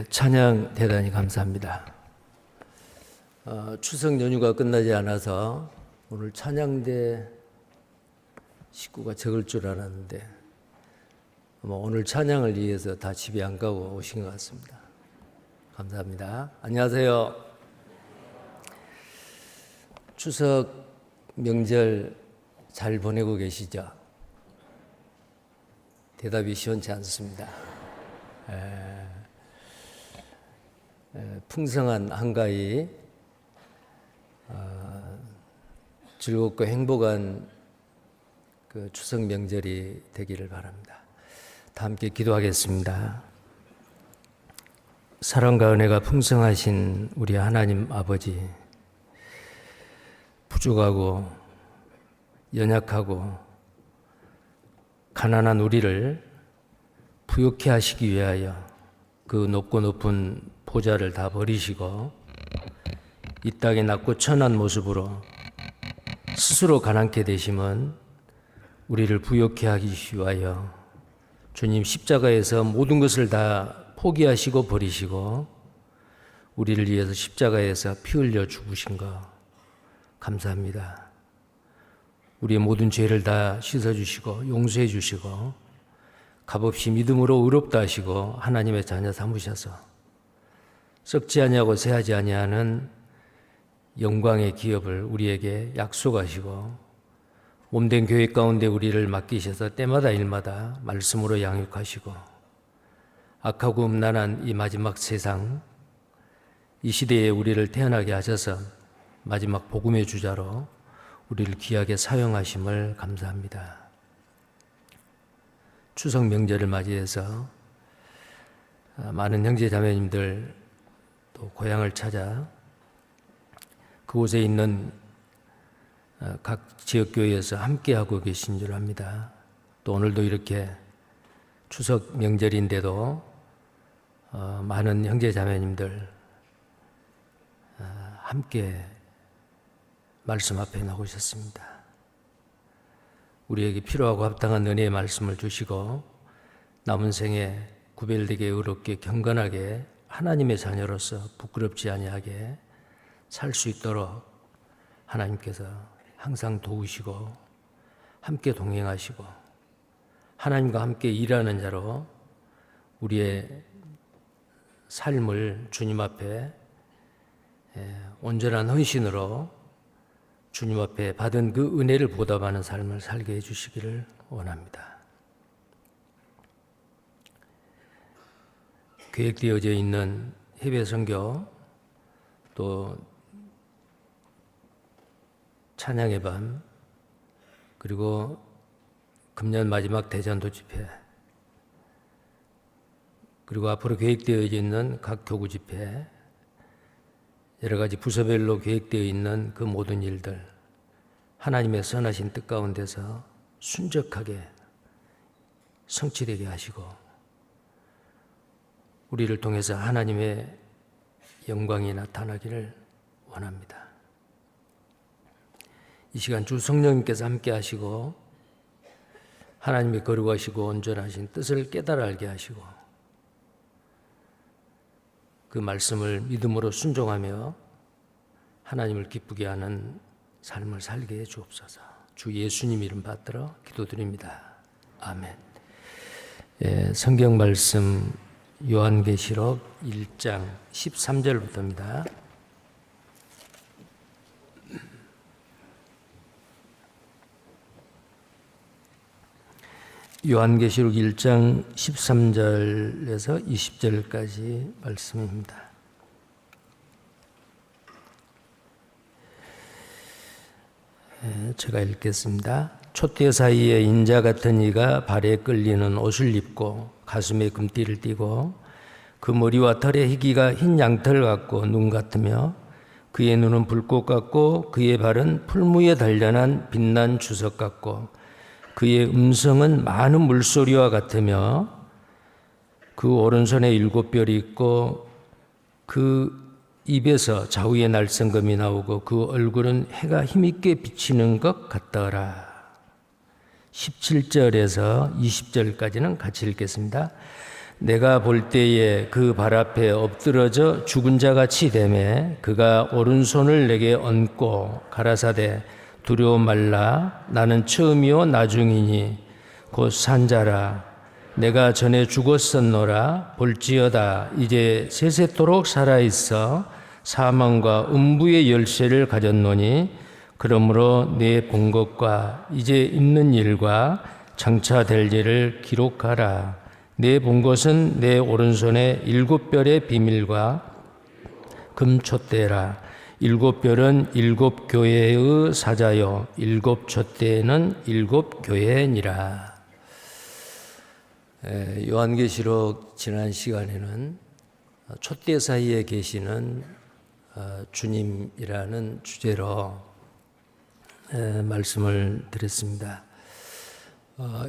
찬양 대단히 감사합니다. 추석 연휴가 끝나지 않아서 오늘 찬양대 식구가 적을 줄 알았는데 오늘 찬양을 위해서 다 집에 안 가고 오신 것 같습니다. 감사합니다. 안녕하세요. 추석 명절 잘 보내고 계시죠? 대답이 시원치 않습니다. 풍성한 한가위, 즐겁고 행복한 그 추석 명절이 되기를 바랍니다. 다 함께 기도하겠습니다. 사랑과 은혜가 풍성하신 우리 하나님 아버지, 부족하고 연약하고 가난한 우리를 부욕해 하시기 위하여 그 높고 높은 보좌를 다 버리시고 이 땅에 낮고 천한 모습으로 스스로 가난케 되심은 우리를 부욕해 하기 위하여 주님 십자가에서 모든 것을 다 포기하시고 버리시고 우리를 위해서 십자가에서 피 흘려 죽으신 거 감사합니다. 우리의 모든 죄를 다 씻어주시고 용서해 주시고 값없이 믿음으로 의롭다 하시고 하나님의 자녀 삼으셔서 썩지 아니하고 새하지 아니하는 영광의 기업을 우리에게 약속하시고 몸된 교회 가운데 우리를 맡기셔서 때마다 일마다 말씀으로 양육하시고 악하고 음란한 이 마지막 세상, 이 시대에 우리를 태어나게 하셔서 마지막 복음의 주자로 우리를 귀하게 사용하심을 감사합니다. 추석 명절을 맞이해서 많은 형제 자매님들 또 고향을 찾아 그곳에 있는 각 지역교회에서 함께하고 계신 줄 압니다. 또 오늘도 이렇게 추석 명절인데도 많은 형제 자매님들 함께 말씀 앞에 나오셨습니다. 우리에게 필요하고 합당한 은혜의 말씀을 주시고 남은 생에 구별되게 의롭게 경건하게 하나님의 자녀로서 부끄럽지 아니하게 살 수 있도록 하나님께서 항상 도우시고 함께 동행하시고 하나님과 함께 일하는 자로 우리의 삶을 주님 앞에 온전한 헌신으로 주님 앞에 받은 그 은혜를 보답하는 삶을 살게 해주시기를 원합니다. 계획되어져 있는 해외 선교 또 찬양의 밤 그리고 금년 마지막 대전도 집회 그리고 앞으로 계획되어져 있는 각 교구 집회 여러 가지 부서별로 계획되어 있는 그 모든 일들 하나님의 선하신 뜻 가운데서 순적하게 성취되게 하시고 우리를 통해서 하나님의 영광이 나타나기를 원합니다. 이 시간 주 성령님께서 함께 하시고 하나님의 거룩하시고 온전하신 뜻을 깨달아 알게 하시고 그 말씀을 믿음으로 순종하며 하나님을 기쁘게 하는 삶을 살게 해 주옵소서. 주 예수님 이름 받들어 기도드립니다. 아멘. 성경 말씀 요한계시록 1장 13절부터입니다. 요한계시록 1장 13절에서 20절까지 말씀입니다. 제가 읽겠습니다. 촛대 사이에 인자 같은 이가 발에 끌리는 옷을 입고 가슴에 금띠를 띠고 그 머리와 털의 희기가 흰 양털 같고 눈 같으며 그의 눈은 불꽃 같고 그의 발은 풀무에 단련한 빛난 주석 같고 그의 음성은 많은 물소리와 같으며 그 오른손에 7별이 있고 그 입에서 좌우의 날성검이 나오고 그 얼굴은 해가 힘있게 비치는 것 같더라. 17절에서 20절까지는 같이 읽겠습니다. 내가 볼 때에 그 발 앞에 엎드러져 죽은 자같이 되매 그가 오른손을 내게 얹고 가라사대 두려워 말라 나는 처음이요 나중이니 곧 산자라 내가 전에 죽었었노라 볼지어다 이제 세세토록 살아있어 사망과 음부의 열쇠를 가졌노니 그러므로 내 본 것과 이제 있는 일과 장차 될 일을 기록하라. 내 본 것은 내 오른손에 7별의 비밀과 금촛대라. 7별은 7교회의 사자요 7촛대는 7교회니라. 요한계시록 지난 시간에는 촛대 사이에 계시는 주님이라는 주제로 말씀을 드렸습니다.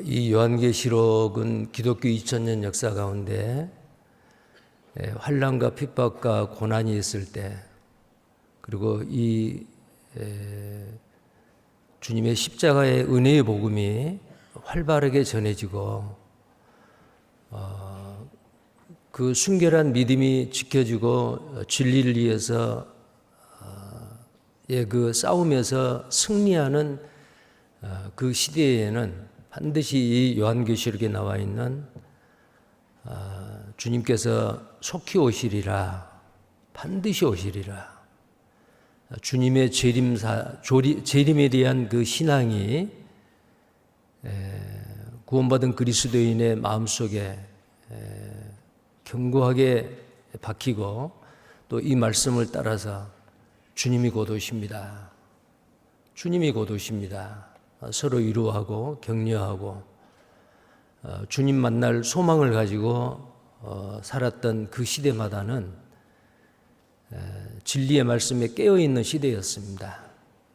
이 요한계시록은 기독교 2000년 역사 가운데 환난과 핍박과 고난이 있을 때 그리고 이 주님의 십자가의 은혜의 복음이 활발하게 전해지고 그 순결한 믿음이 지켜지고 진리를 위해서 그 싸움에서 승리하는 그 시대에는 반드시 이 요한계시록에 나와 있는 주님께서 속히 오시리라, 반드시 오시리라. 주님의 재림에 대한 그 신앙이 구원받은 그리스도인의 마음속에 견고하게 박히고 또 이 말씀을 따라서 주님이 곧 오십니다. 주님이 곧 오십니다. 서로 위로하고 격려하고 주님 만날 소망을 가지고 살았던 그 시대마다는 진리의 말씀에 깨어있는 시대였습니다.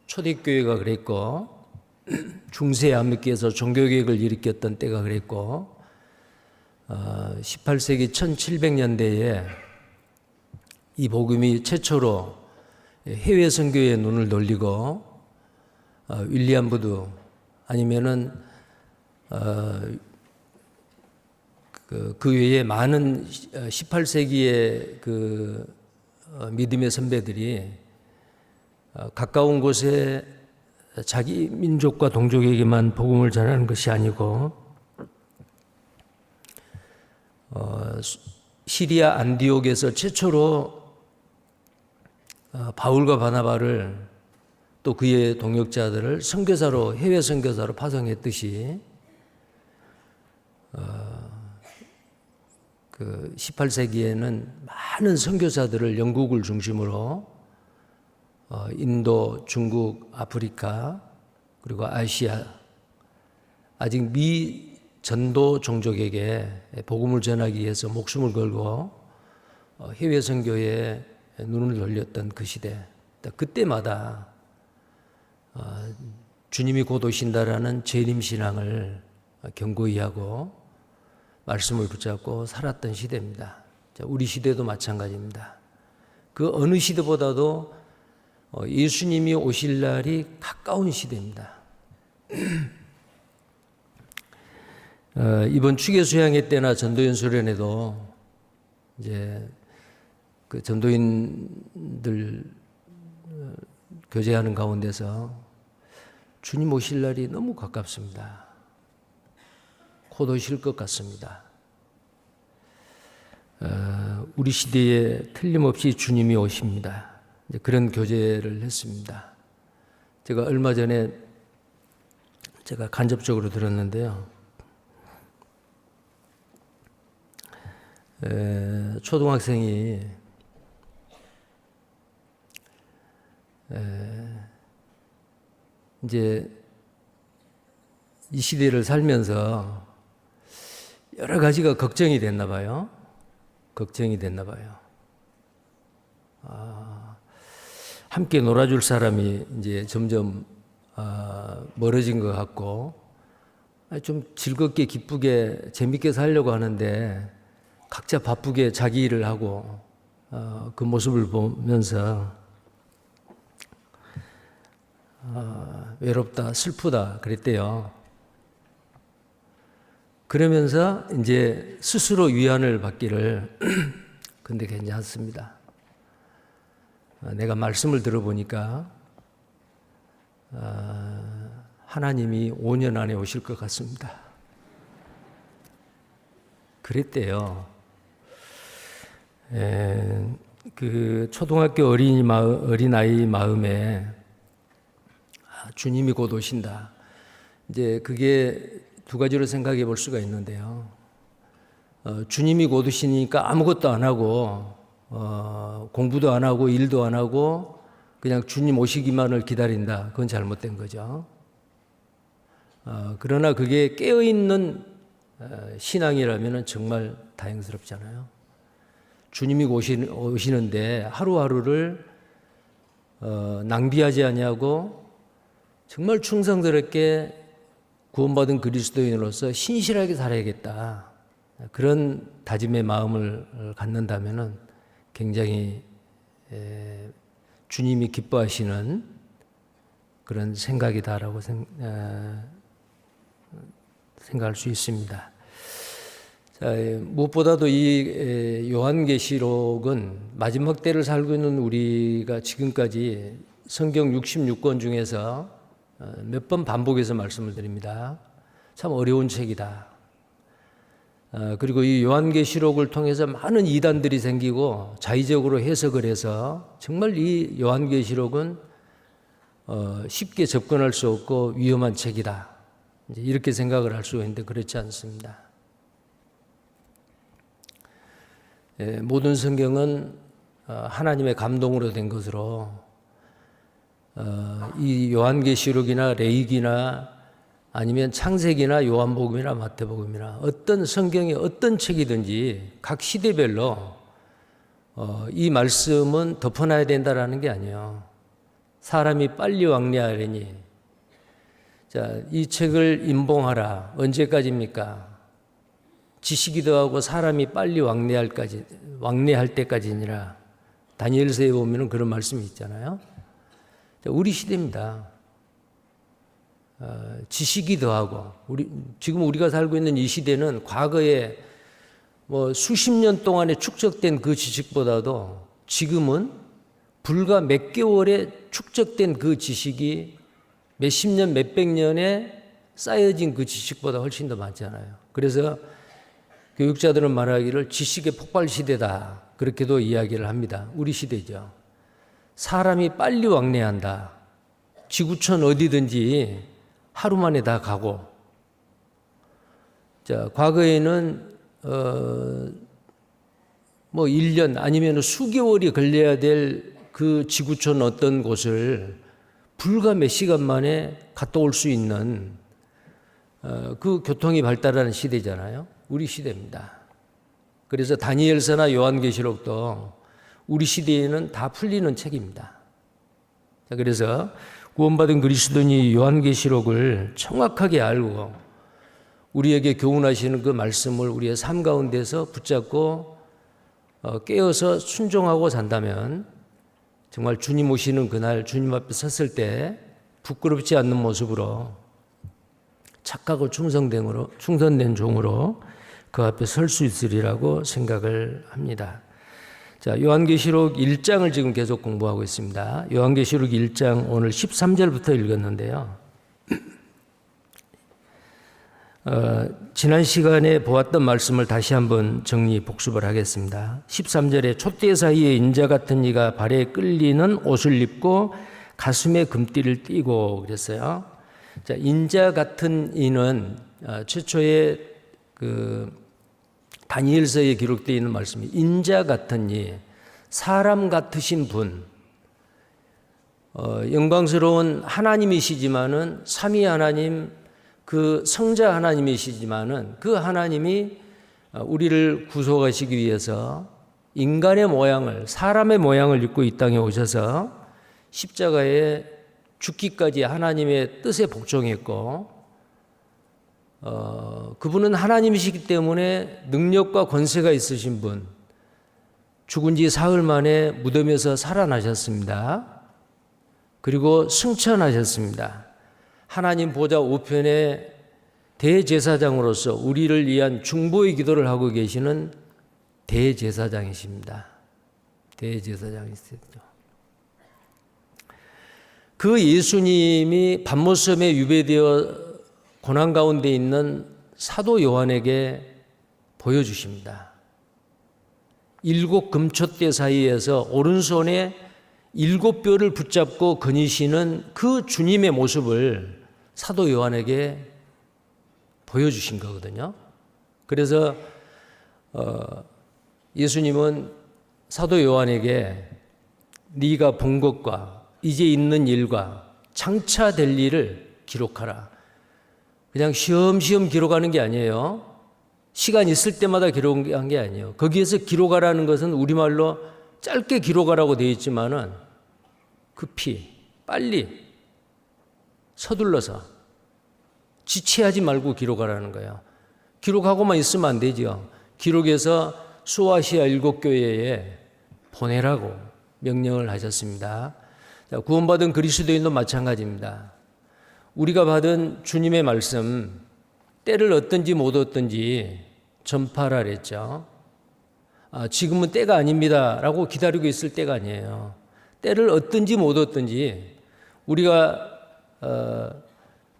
초대교회가 그랬고 중세 암흑기에서 종교개혁을 일으켰던 때가 그랬고 18세기 1700년대에 이 복음이 최초로 해외 선교에 눈을 돌리고 윌리엄 부두 아니면은 그 외에 많은 18세기의 그 믿음의 선배들이 가까운 곳에 자기 민족과 동족에게만 복음을 전하는 것이 아니고 시리아 안디옥에서 최초로 바울과 바나바를 또 그의 동역자들을 선교사로 해외 선교사로 파송했듯이 그 18세기에는 많은 선교사들을 영국을 중심으로 인도, 중국, 아프리카 그리고 아시아 아직 미전도 종족에게 복음을 전하기 위해서 목숨을 걸고 해외 선교에 눈을 돌렸던 그 시대 그때마다 주님이 곧 오신다라는 재림신앙을 견고히 하고 말씀을 붙잡고 살았던 시대입니다. 우리 시대도 마찬가지입니다. 그 어느 시대보다도 예수님이 오실 날이 가까운 시대입니다. 이번 추계 수양회 때나 전도연 수련회도 이제 그 전도인들 교제하는 가운데서 주님 오실 날이 너무 가깝습니다. 곧 오실 것 같습니다. 우리 시대에 틀림없이 주님이 오십니다. 그런 교제를 했습니다. 제가 얼마 전에 제가 간접적으로 들었는데요. 초등학생이 이제 이 시대를 살면서 여러 가지가 걱정이 됐나 봐요. 함께 놀아줄 사람이 이제 점점 멀어진 것 같고 좀 즐겁게 기쁘게 재밌게 살려고 하는데 각자 바쁘게 자기 일을 하고 그 모습을 보면서 외롭다, 슬프다 그랬대요. 그러면서 이제 스스로 위안을 받기를 근데 괜찮습니다. 내가 말씀을 들어보니까 하나님이 5년 안에 오실 것 같습니다. 그랬대요. 그 초등학교 어린아이 마음에 주님이 곧 오신다. 이제 그게 두 가지로 생각해 볼 수가 있는데요. 주님이 곧 오시니까 아무것도 안 하고 공부도 안 하고 일도 안 하고 그냥 주님 오시기만을 기다린다. 그건 잘못된 거죠. 그러나 그게 깨어있는 신앙이라면 정말 다행스럽잖아요. 주님이 오시는데 하루하루를 낭비하지 아니하고 정말 충성스럽게 구원받은 그리스도인으로서 신실하게 살아야겠다. 그런 다짐의 마음을 갖는다면 굉장히 주님이 기뻐하시는 그런 생각이다라고 생각할 수 있습니다. 자, 무엇보다도 이 요한계시록은 마지막 때를 살고 있는 우리가 지금까지 성경 66권 중에서 몇 번 반복해서 말씀을 드립니다. 참 어려운 책이다. 그리고 이 요한계시록을 통해서 많은 이단들이 생기고 자의적으로 해석을 해서 정말 이 요한계시록은 쉽게 접근할 수 없고 위험한 책이다. 이제 이렇게 생각을 할 수가 있는데 그렇지 않습니다. 모든 성경은 하나님의 감동으로 된 것으로 이 요한계시록이나 레위기나 아니면 창세기나 요한복음이나 마태복음이나 어떤 성경의 어떤 책이든지 각 시대별로 이 말씀은 덮어놔야 된다라는 게 아니에요. 사람이 빨리 왕래하려니 자, 이 책을 임봉하라. 언제까지입니까? 지식이 더하고 사람이 빨리 왕래할 때까지니라. 다니엘서에 보면 그런 말씀이 있잖아요. 우리 시대입니다. 지식이 더하고 지금 우리가 살고 있는 이 시대는 과거에 수십 년 동안에 축적된 그 지식보다도 지금은 불과 몇 개월에 축적된 그 지식이 몇십 년, 몇백 년에 쌓여진 그 지식보다 훨씬 더 많잖아요. 그래서 교육자들은 말하기를 지식의 폭발 시대다. 그렇게도 이야기를 합니다. 우리 시대죠. 사람이 빨리 왕래한다. 지구촌 어디든지 하루 만에 다 가고. 자, 과거에는 1년 아니면 수개월이 걸려야 될 그 지구촌 어떤 곳을 불과 몇 시간 만에 갔다 올 수 있는 그 교통이 발달하는 시대잖아요. 우리 시대입니다. 그래서 다니엘서나 요한계시록도 우리 시대에는 다 풀리는 책입니다. 자, 그래서 구원받은 그리스도인이 요한계시록을 정확하게 알고 우리에게 교훈하시는 그 말씀을 우리의 삶 가운데서 붙잡고 깨어서 순종하고 산다면 정말 주님 오시는 그날 주님 앞에 섰을 때 부끄럽지 않는 모습으로 착하고 충성된 종으로 그 앞에 설 수 있으리라고 생각을 합니다. 자, 요한계시록 1장을 지금 계속 공부하고 있습니다. 요한계시록 1장 오늘 13절부터 읽었는데요. 지난 시간에 보았던 말씀을 다시 한번 복습을 하겠습니다. 13절에 촛대 사이에 인자 같은 이가 발에 끌리는 옷을 입고 가슴에 금띠를 띠고 그랬어요. 자, 인자 같은 이는 최초의 그 다니엘서에 기록되어 있는 말씀이 인자 같은 이, 사람 같으신 분, 영광스러운 하나님이시지만은 삼위 하나님, 그 성자 하나님이시지만은 그 하나님이 우리를 구속하시기 위해서 인간의 모양을, 사람의 모양을 입고 이 땅에 오셔서 십자가에 죽기까지 하나님의 뜻에 복종했고, 그분은 하나님이시기 때문에 능력과 권세가 있으신 분, 죽은 지 사흘 만에 무덤에서 살아나셨습니다. 그리고 승천하셨습니다. 하나님 보좌 우편에 대제사장으로서 우리를 위한 중보의 기도를 하고 계시는 대제사장이십니다. 대제사장이시죠. 그 예수님이 밤모섬에 유배되어 고난 가운데 있는 사도 요한에게 보여주십니다. 7 금촛대 사이에서 오른손에 7뼈를 붙잡고 거니시는 그 주님의 모습을 사도 요한에게 보여주신 거거든요. 그래서 예수님은 사도 요한에게 네가 본 것과 이제 있는 일과 장차 될 일을 기록하라. 그냥 쉬엄쉬엄 기록하는 게 아니에요. 시간 있을 때마다 기록한 게 아니에요. 거기에서 기록하라는 것은 우리말로 짧게 기록하라고 되어 있지만은 급히 빨리 서둘러서 지체하지 말고 기록하라는 거예요. 기록하고만 있으면 안 되죠. 기록해서 수아시아 7교회에 보내라고 명령을 하셨습니다. 구원받은 그리스도인도 마찬가지입니다. 우리가 받은 주님의 말씀, 때를 얻든지 못 얻든지 전파라 그랬죠. 지금은 때가 아닙니다 라고 기다리고 있을 때가 아니에요. 때를 얻든지 못 얻든지 우리가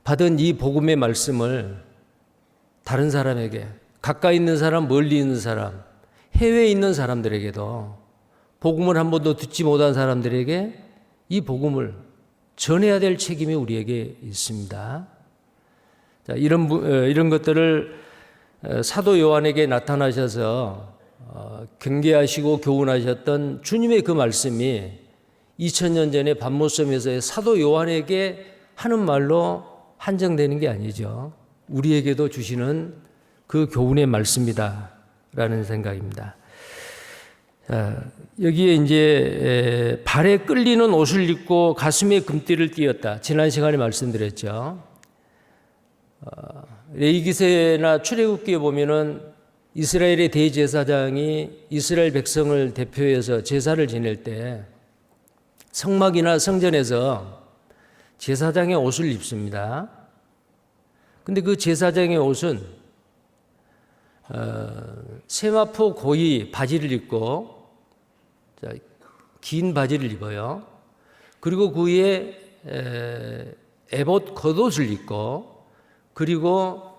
받은 이 복음의 말씀을 다른 사람에게, 가까이 있는 사람, 멀리 있는 사람, 해외에 있는 사람들에게도, 복음을 한 번도 듣지 못한 사람들에게 이 복음을 전해야 될 책임이 우리에게 있습니다. 자, 이런 것들을 사도 요한에게 나타나셔서 경계하시고 교훈하셨던 주님의 그 말씀이 2000년 전에 밤모섬에서의 사도 요한에게 하는 말로 한정되는 게 아니죠. 우리에게도 주시는 그 교훈의 말씀이다라는 생각입니다. 여기에 이제 발에 끌리는 옷을 입고 가슴에 금띠를 띠었다. 지난 시간에 말씀드렸죠. 레위기서나 출애굽기에 보면은 이스라엘의 대제사장이 이스라엘 백성을 대표해서 제사를 지낼 때 성막이나 성전에서 제사장의 옷을 입습니다. 근데 그 제사장의 옷은 세마포 고이 바지를 입고 긴 바지를 입어요. 그리고 그 위에 에봇 겉옷을 입고, 그리고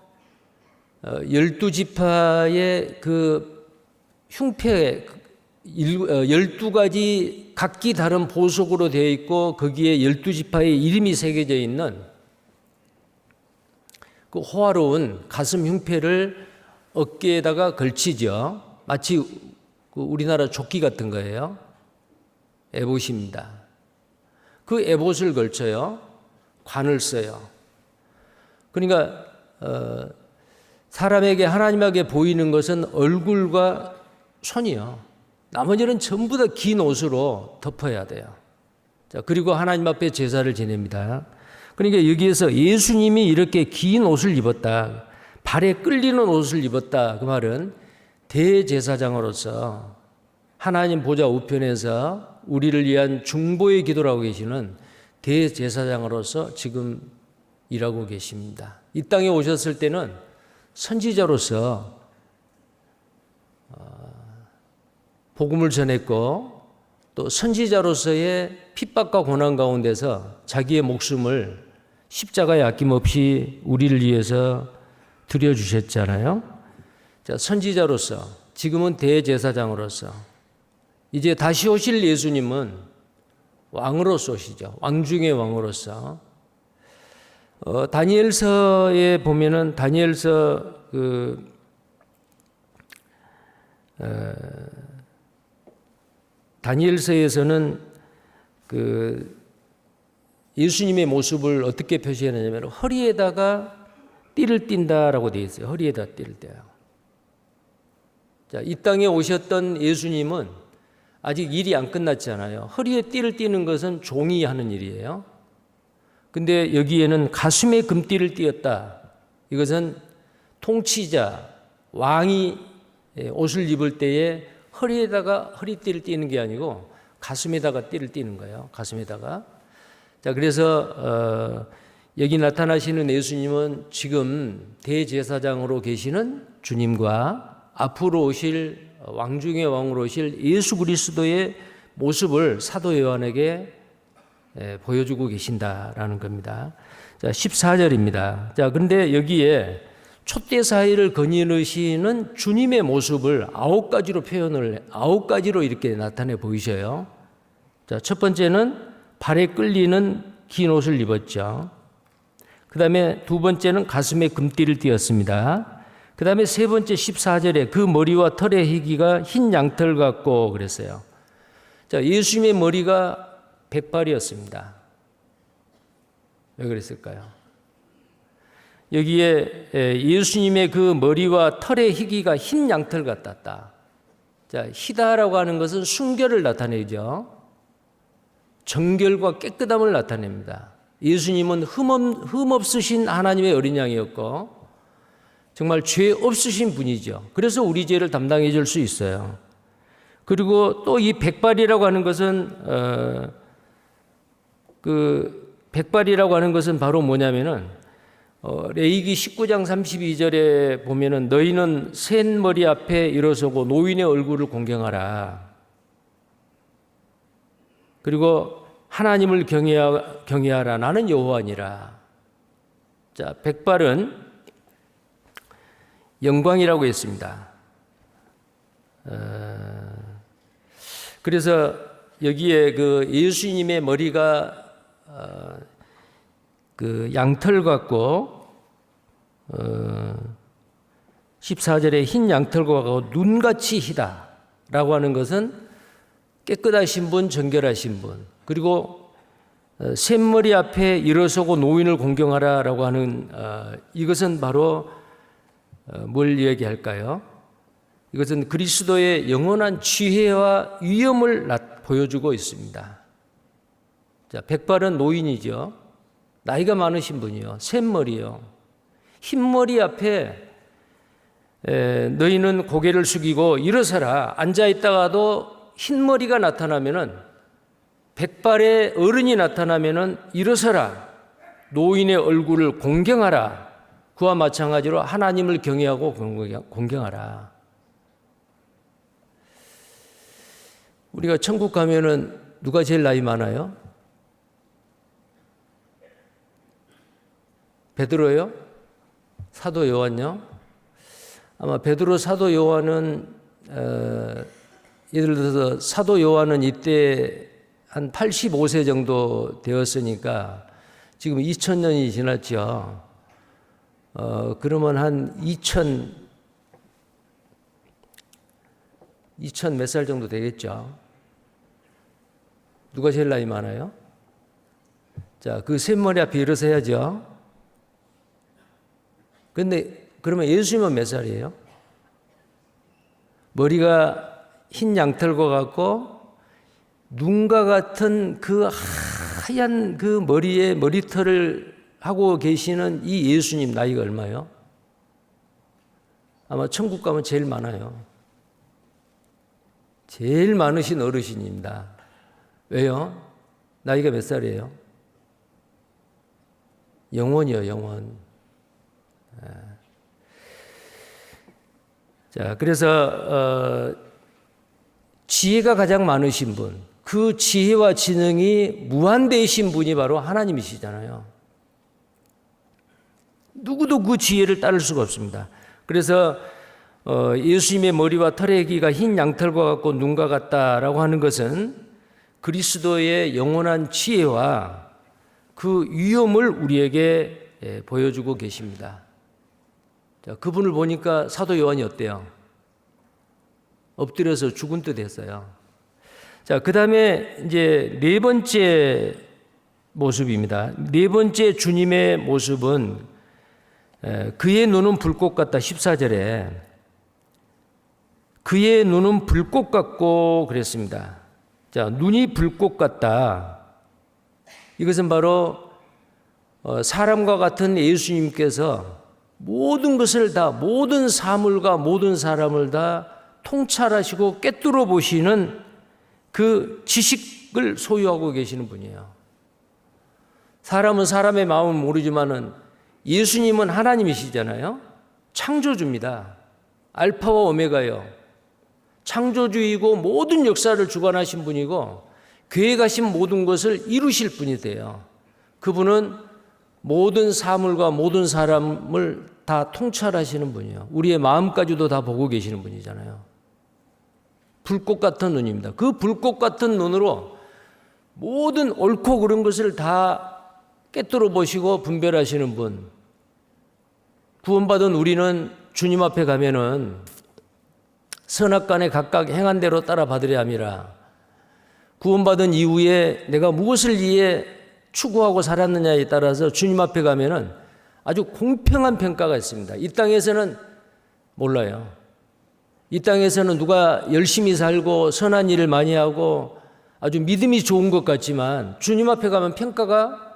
12지파의 그 흉패 12가지 각기 다른 보석으로 되어 있고 거기에 12지파의 이름이 새겨져 있는 그 호화로운 가슴 흉패를 어깨에다가 걸치죠. 마치 우리나라 조끼 같은 거예요. 에봇입니다. 그 에봇을 걸쳐요. 관을 써요. 그러니까 사람에게, 하나님에게 보이는 것은 얼굴과 손이요. 나머지는 전부 다 긴 옷으로 덮어야 돼요. 자, 그리고 하나님 앞에 제사를 지냅니다. 그러니까 여기에서 예수님이 이렇게 긴 옷을 입었다, 발에 끌리는 옷을 입었다, 그 말은 대제사장으로서 하나님 보좌 우편에서 우리를 위한 중보의 기도를 하고 계시는 대제사장으로서 지금 일하고 계십니다. 이 땅에 오셨을 때는 선지자로서 복음을 전했고, 또 선지자로서의 핍박과 고난 가운데서 자기의 목숨을 십자가에 아낌없이 우리를 위해서 드려주셨잖아요. 자, 선지자로서, 지금은 대제사장으로서, 이제 다시 오실 예수님은 왕으로서 오시죠. 왕 중의 왕으로서. 다니엘서에 보면은 다니엘서 다니엘서에서는 예수님의 모습을 어떻게 표시하느냐면 허리에다가 띠를 띈다라고 되어 있어요. 허리에다 띠를 떼요. 자, 이 땅에 오셨던 예수님은 아직 일이 안 끝났잖아요. 허리에 띠를 띠는 것은 종이 하는 일이에요. 근데 여기에는 가슴에 금띠를 띠었다. 이것은 통치자, 왕이 옷을 입을 때에 허리에다가 허리띠를 띠는 게 아니고 가슴에다가 띠를 띠는 거예요. 가슴에다가. 자, 그래서 여기 나타나시는 예수님은 지금 대제사장으로 계시는 주님과 앞으로 오실 왕 중의 왕으로 오실 예수 그리스도의 모습을 사도 요한에게 보여주고 계신다라는 겁니다. 자, 14절입니다. 자, 그런데 여기에 촛대 사이를 거니르시는 주님의 모습을 9가지로 이렇게 나타내 보이셔요. 자, 첫 번째는 발에 끌리는 긴 옷을 입었죠. 그 다음에 두 번째는 가슴에 금띠를 띠었습니다. 그 다음에 세 번째 14절에 그 머리와 털의 희기가 흰 양털 같고 그랬어요. 자, 예수님의 머리가 백발이었습니다. 왜 그랬을까요? 여기에 예수님의 그 머리와 털의 희기가 흰 양털 같았다. 자, 희다라고 하는 것은 순결을 나타내죠. 정결과 깨끗함을 나타냅니다. 예수님은 흠없으신 하나님의 어린 양이었고 정말 죄 없으신 분이죠. 그래서 우리 죄를 담당해 줄 수 있어요. 그리고 또 이 백발이라고 하는 것은 백발이라고 하는 것은 바로 뭐냐면은 레위기 19장 32절에 보면은 너희는 센 머리 앞에 일어서고 노인의 얼굴을 공경하라. 그리고 하나님을 경외하라. 나는 여호와니라. 자, 백발은 영광이라고 했습니다. 그래서 여기에 그 예수님의 머리가 그 양털 같고 14절에 흰 양털과 같고 눈같이 희다라고 하는 것은 깨끗하신 분, 정결하신 분, 그리고 샘머리 앞에 일어서고 노인을 공경하라라고 하는 이것은 바로 뭘 얘기할까요? 이것은 그리스도의 영원한 지혜와 위엄을 보여주고 있습니다. 자, 백발은 노인이죠. 나이가 많으신 분이요. 샘머리요. 흰머리 앞에 너희는 고개를 숙이고 일어서라. 앉아있다가도 흰머리가 나타나면은 백발의 어른이 나타나면은 일어서라. 노인의 얼굴을 공경하라. 그와 마찬가지로 하나님을 경외하고 공경하라. 우리가 천국 가면은 누가 제일 나이 많아요? 베드로요? 사도 요한요? 아마 베드로 사도 요한은 예를 들어서 사도 요한은 이때 한 85세 정도 되었으니까 지금 2000년이 지났죠. 그러면 한 2000 몇 살 정도 되겠죠. 누가 제일 나이 많아요? 자, 그 샘머리 앞에 일어서야죠. 근데 그러면 예수님은 몇 살이에요? 머리가 흰 양털과 같고 눈과 같은 그 하얀 그 머리에 머리털을 하고 계시는 이 예수님 나이가 얼마요? 아마 천국 가면 제일 많아요. 제일 많으신 어르신입니다. 왜요? 나이가 몇 살이에요? 영원이요, 영원. 자, 그래서 지혜가 가장 많으신 분, 그 지혜와 지능이 무한대이신 분이 바로 하나님이시잖아요. 누구도 그 지혜를 따를 수가 없습니다. 그래서 예수님의 머리와 털의 기가 흰 양털과 같고 눈과 같다라고 하는 것은 그리스도의 영원한 지혜와 그 위엄을 우리에게 보여주고 계십니다. 자, 그분을 보니까 사도 요한이 어때요? 엎드려서 죽은 듯 했어요. 자, 그 다음에 이제 네 번째 모습입니다. 네 번째 주님의 모습은 그의 눈은 불꽃 같다. 14절에 그의 눈은 불꽃 같고 그랬습니다. 자, 눈이 불꽃 같다. 이것은 바로 사람과 같은 예수님께서 모든 것을 다, 모든 사물과 모든 사람을 다 통찰하시고 꿰뚫어 보시는 그 지식을 소유하고 계시는 분이에요. 사람은 사람의 마음을 모르지만은 예수님은 하나님이시잖아요. 창조주입니다. 알파와 오메가요. 창조주이고 모든 역사를 주관하신 분이고 계획하신 모든 것을 이루실 분이 돼요. 그분은 모든 사물과 모든 사람을 다 통찰하시는 분이에요. 우리의 마음까지도 다 보고 계시는 분이잖아요. 불꽃 같은 눈입니다. 그 불꽃 같은 눈으로 모든 옳고 그른 것을 다 깨뜨려 보시고 분별하시는 분. 구원받은 우리는 주님 앞에 가면은 선악간에 각각 행한 대로 따라 받으려 함이라. 구원받은 이후에 내가 무엇을 위해 추구하고 살았느냐에 따라서 주님 앞에 가면은 아주 공평한 평가가 있습니다. 이 땅에서는 몰라요. 이 땅에서는 누가 열심히 살고 선한 일을 많이 하고 아주 믿음이 좋은 것 같지만 주님 앞에 가면 평가가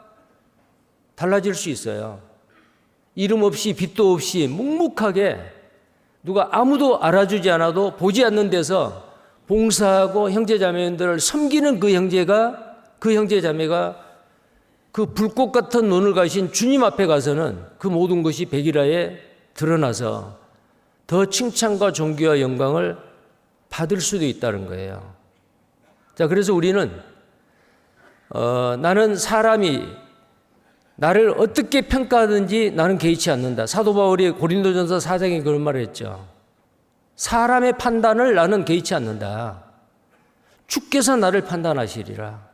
달라질 수 있어요. 이름 없이 빚도 없이 묵묵하게 누가 아무도 알아주지 않아도 보지 않는 데서 봉사하고 형제자매들을 섬기는 그 형제자매가 그 불꽃 같은 눈을 가신 주님 앞에 가서는 그 모든 것이 백일하에 드러나서 더 칭찬과 존귀와 영광을 받을 수도 있다는 거예요. 자, 그래서 우리는 나는 사람이 나를 어떻게 평가하든지 나는 개의치 않는다. 사도 바울이 고린도전서 4장에 그런 말을 했죠. 사람의 판단을 나는 개의치 않는다. 주께서 나를 판단하시리라.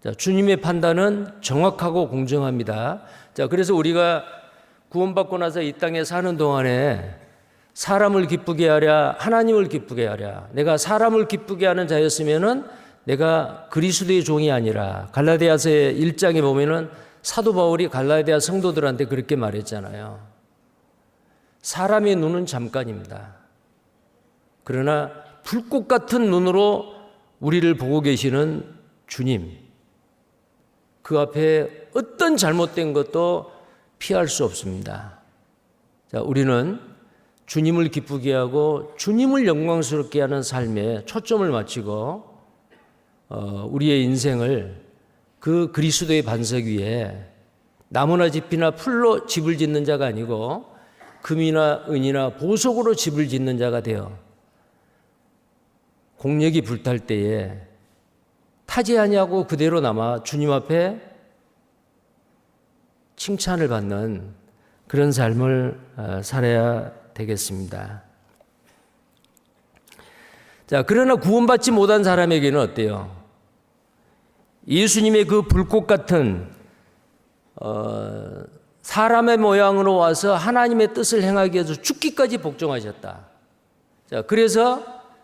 자, 주님의 판단은 정확하고 공정합니다. 자, 그래서 우리가 구원받고 나서 이 땅에 사는 동안에 사람을 기쁘게 하랴, 하나님을 기쁘게 하랴. 내가 사람을 기쁘게 하는 자였으면은 내가 그리스도의 종이 아니라 갈라디아서의 1장에 보면은 사도 바울이 갈라디아 성도들한테 그렇게 말했잖아요. 사람의 눈은 잠깐입니다. 그러나 불꽃 같은 눈으로 우리를 보고 계시는 주님, 그 앞에 어떤 잘못된 것도 피할 수 없습니다. 자, 우리는 주님을 기쁘게 하고 주님을 영광스럽게 하는 삶에 초점을 맞추고 우리의 인생을 그 그리스도의 반석 위에 나무나 짚이나 풀로 집을 짓는 자가 아니고 금이나 은이나 보석으로 집을 짓는 자가 되어 공력이 불탈 때에 타지 아니하고 그대로 남아 주님 앞에 칭찬을 받는 그런 삶을 살아야 되겠습니다. 자, 그러나 구원받지 못한 사람에게는 어때요? 예수님의 그 불꽃 같은 사람의 모양으로 와서 하나님의 뜻을 행하기 위해서 죽기까지 복종하셨다. 자, 그래서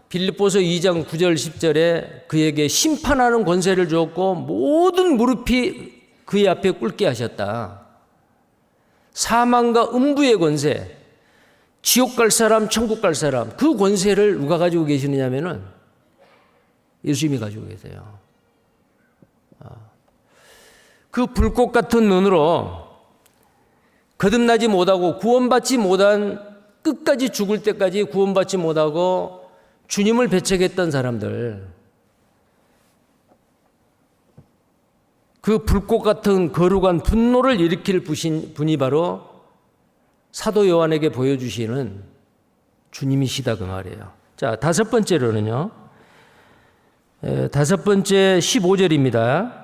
빌립보서 2장 9절 10절에 그에게 심판하는 권세를 주었고 모든 무릎이 그의 앞에 꿇게 하셨다. 사망과 음부의 권세, 지옥 갈 사람, 천국 갈 사람, 그 권세를 누가 가지고 계시느냐면은 예수님이 가지고 계세요. 그 불꽃 같은 눈으로 거듭나지 못하고 구원받지 못한 끝까지 죽을 때까지 구원받지 못하고 주님을 배척했던 사람들, 그 불꽃 같은 거룩한 분노를 일으킬 분이 바로 사도 요한에게 보여주시는 주님이시다 그 말이에요. 자, 다섯 번째로는요. 다섯 번째 15절입니다.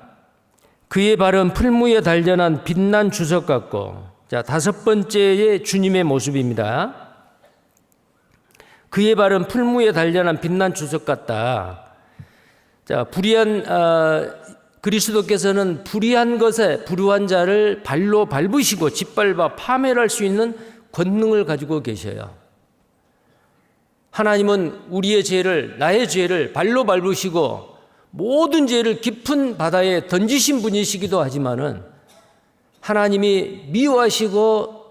그의 발은 풀무에 단련한 빛난 주석 같고, 자, 다섯 번째의 주님의 모습입니다. 그의 발은 풀무에 단련한 빛난 주석 같다. 자, 그리스도께서는 불의한 것에 불우한 자를 발로 밟으시고 짓밟아 파멸할 수 있는 권능을 가지고 계셔요. 하나님은 우리의 죄를, 나의 죄를 발로 밟으시고 모든 죄를 깊은 바다에 던지신 분이시기도 하지만은 하나님이 미워하시고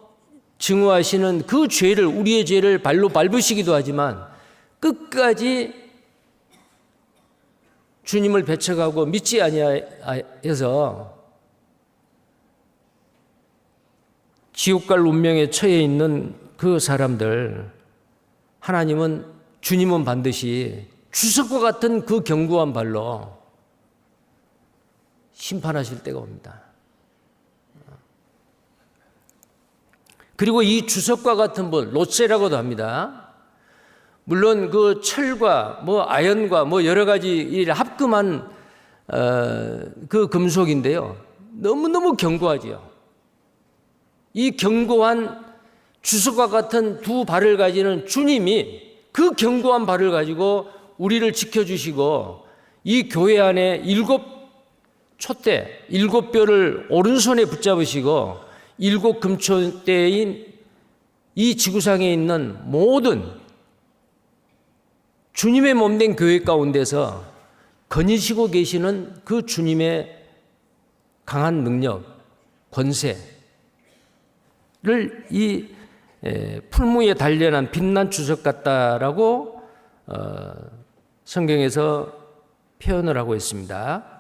증오하시는 그 죄를, 우리의 죄를 발로 밟으시기도 하지만 끝까지 주님을 배척하고 믿지 아니하여서 지옥 갈 운명에 처해 있는 그 사람들, 하나님은, 주님은 반드시 주석과 같은 그 견고한 발로 심판하실 때가 옵니다. 그리고 이 주석과 같은 분, 롯세라고도 합니다. 물론 그 철과 아연과 여러 가지 합금한 그 금속인데요. 너무너무 견고하지요. 이 견고한 주석과 같은 두 발을 가지는 주님이 그 견고한 발을 가지고 우리를 지켜주시고 이 교회 안에 7 촛대, 7뼈를 오른손에 붙잡으시고 7 금초대인 이 지구상에 있는 모든 주님의 몸된 교회 가운데서 거니시고 계시는 그 주님의 강한 능력, 권세를 이 풀무에 단련한 빛난 주석 같다라고 성경에서 표현을 하고 있습니다.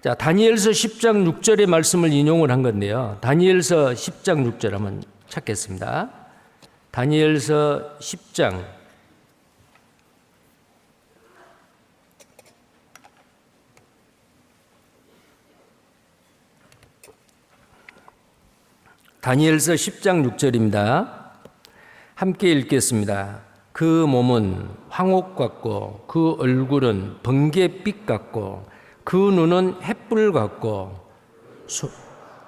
자, 다니엘서 10장 6절의 말씀을 인용을 한 건데요. 다니엘서 10장 6절 한번 찾겠습니다. 다니엘서 10장 10장 6절입니다. 함께 읽겠습니다. 그 몸은 황옥 같고 그 얼굴은 번개빛 같고 그 눈은 햇불 같고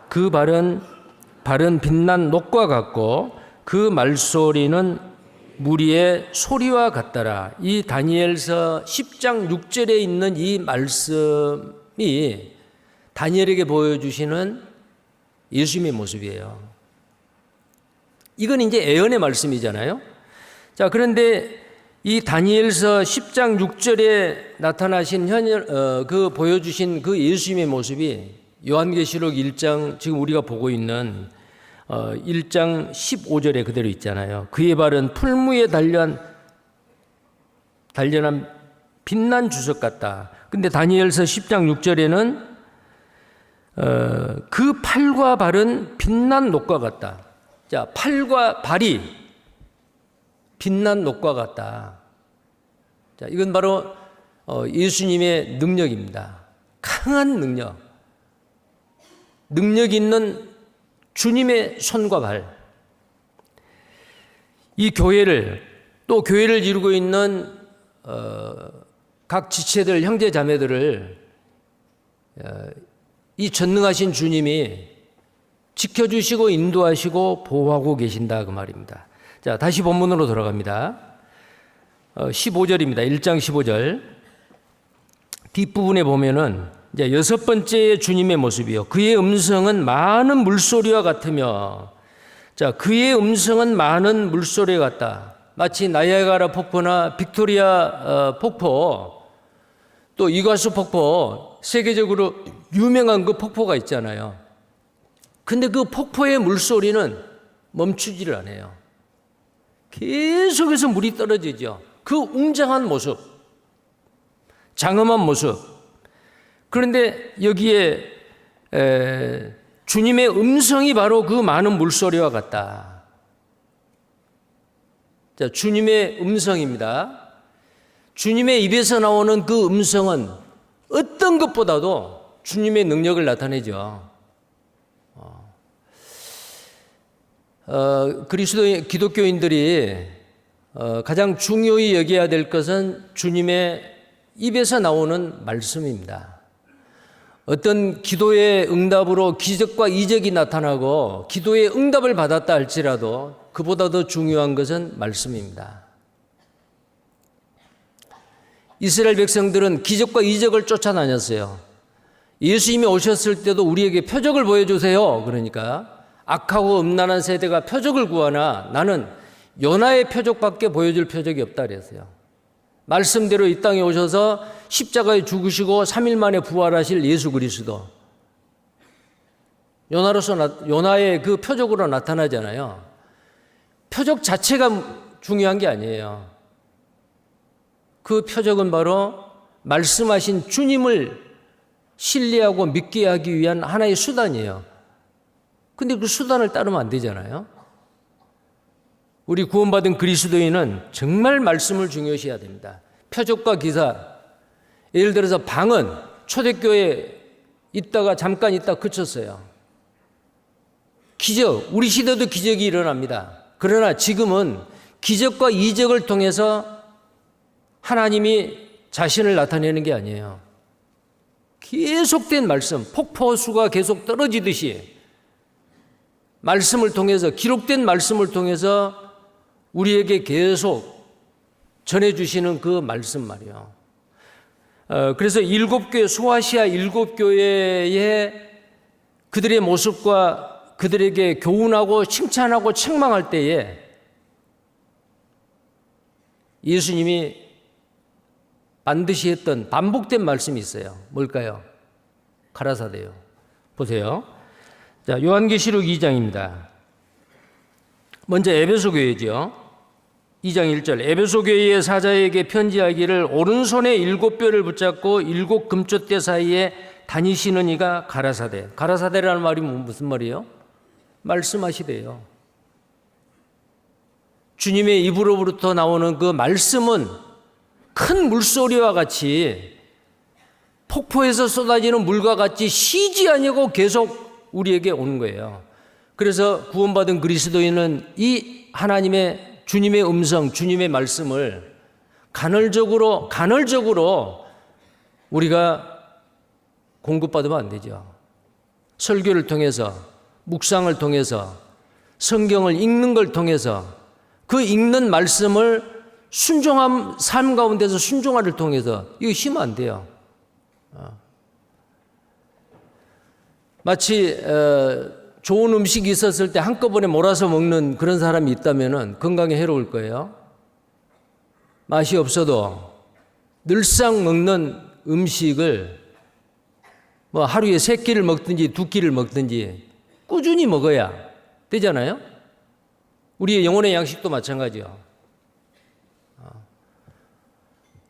그 발은 빛난 녹과 같고 그 말소리는 무리의 소리와 같더라. 이 다니엘서 10장 6절에 있는 이 말씀이 다니엘에게 보여주시는 예수님의 모습이에요. 이건 이제 예언의 말씀이잖아요. 자, 그런데 이 다니엘서 10장 6절에 나타나신 보여주신 그 예수님의 모습이 요한계시록 1장, 지금 우리가 보고 있는 1장 15절에 그대로 있잖아요. 그의 발은 풀무에 단련한 빛난 주석 같다. 근데 다니엘서 10장 6절에는 그 팔과 발은 빛난 녹과 같다. 자, 팔과 발이 빛난 녹과 같다. 자, 이건 바로 예수님의 능력입니다. 강한 능력. 능력 있는 주님의 손과 발. 이 교회를 또 교회를 이루고 있는 각 지체들, 형제 자매들을 이 전능하신 주님이 지켜주시고 인도하시고 보호하고 계신다 그 말입니다. 자, 다시 본문으로 돌아갑니다. 15절입니다. 1장 15절. 뒷부분에 보면은 이제 6번째 주님의 모습이요. 그의 음성은 많은 물소리와 같으며, 자, 그의 음성은 많은 물소리 같다. 마치 나이아가라 폭포나 빅토리아 폭포, 또 이과수 폭포, 세계적으로 유명한 그 폭포가 있잖아요. 근데 그 폭포의 물소리는 멈추지를 않아요. 계속해서 물이 떨어지죠. 그 웅장한 모습, 장엄한 모습. 그런데 여기에 주님의 음성이 바로 그 많은 물소리와 같다. 자, 주님의 음성입니다. 주님의 입에서 나오는 그 음성은 어떤 것보다도 주님의 능력을 나타내죠. 기독교인들이 가장 중요히 여겨야 될 것은 주님의 입에서 나오는 말씀입니다. 어떤 기도의 응답으로 기적과 이적이 나타나고 기도의 응답을 받았다 할지라도 그보다 더 중요한 것은 말씀입니다. 이스라엘 백성들은 기적과 이적을 쫓아다녔어요. 예수님이 오셨을 때도 우리에게 표적을 보여주세요. 그러니까 악하고 음란한 세대가 표적을 구하나 나는 요나의 표적밖에 보여줄 표적이 없다 그랬어요. 말씀대로 이 땅에 오셔서 십자가에 죽으시고 3일 만에 부활하실 예수 그리스도. 요나의 그 표적으로 나타나잖아요. 표적 자체가 중요한 게 아니에요. 그 표적은 바로 말씀하신 주님을 신뢰하고 믿게 하기 위한 하나의 수단이에요. 근데 그 수단을 따르면 안 되잖아요. 우리 구원받은 그리스도인은 정말 말씀을 중요시해야 됩니다. 표적과 기사, 예를 들어서 방언, 초대교회 있다가 잠깐 있다 그쳤어요. 기적, 우리 시대도 기적이 일어납니다. 그러나 지금은 기적과 이적을 통해서 하나님이 자신을 나타내는 게 아니에요. 계속된 말씀, 폭포수가 계속 떨어지듯이 말씀을 통해서, 기록된 말씀을 통해서 우리에게 계속 전해주시는 그 말씀 말이에요. 그래서 일곱 교회, 소아시아 일곱 교회의 그들의 모습과 그들에게 교훈하고 칭찬하고 책망할 때에 예수님이 반드시 했던 반복된 말씀이 있어요. 뭘까요? 가라사대요. 보세요. 자, 요한계시록 2장입니다. 먼저 에베소 교회죠. 2장 1절. 에베소 교회의 사자에게 편지하기를 오른손에 7뼈를 붙잡고 7 금쪽대 사이에 다니시는 이가 가라사대. 가라사대라는 말이 무슨 말이에요? 말씀하시대요. 주님의 입으로부터 나오는 그 말씀은 큰 물소리와 같이 폭포에서 쏟아지는 물과 같이 쉬지 아니고 계속 우리에게 오는 거예요. 그래서 구원받은 그리스도인은 이 하나님의 주님의 음성, 주님의 말씀을 간헐적으로 우리가 공급받으면 안 되죠. 설교를 통해서, 묵상을 통해서, 성경을 읽는 걸 통해서 그 읽는 말씀을 순종함, 삶 가운데서 순종함을 통해서 이거 쉬면 안 돼요. 마치 좋은 음식이 있었을 때 한꺼번에 몰아서 먹는 그런 사람이 있다면 건강에 해로울 거예요. 맛이 없어도 늘상 먹는 음식을 뭐 하루에 3끼를 먹든지 2끼를 먹든지 꾸준히 먹어야 되잖아요. 우리의 영혼의 양식도 마찬가지요.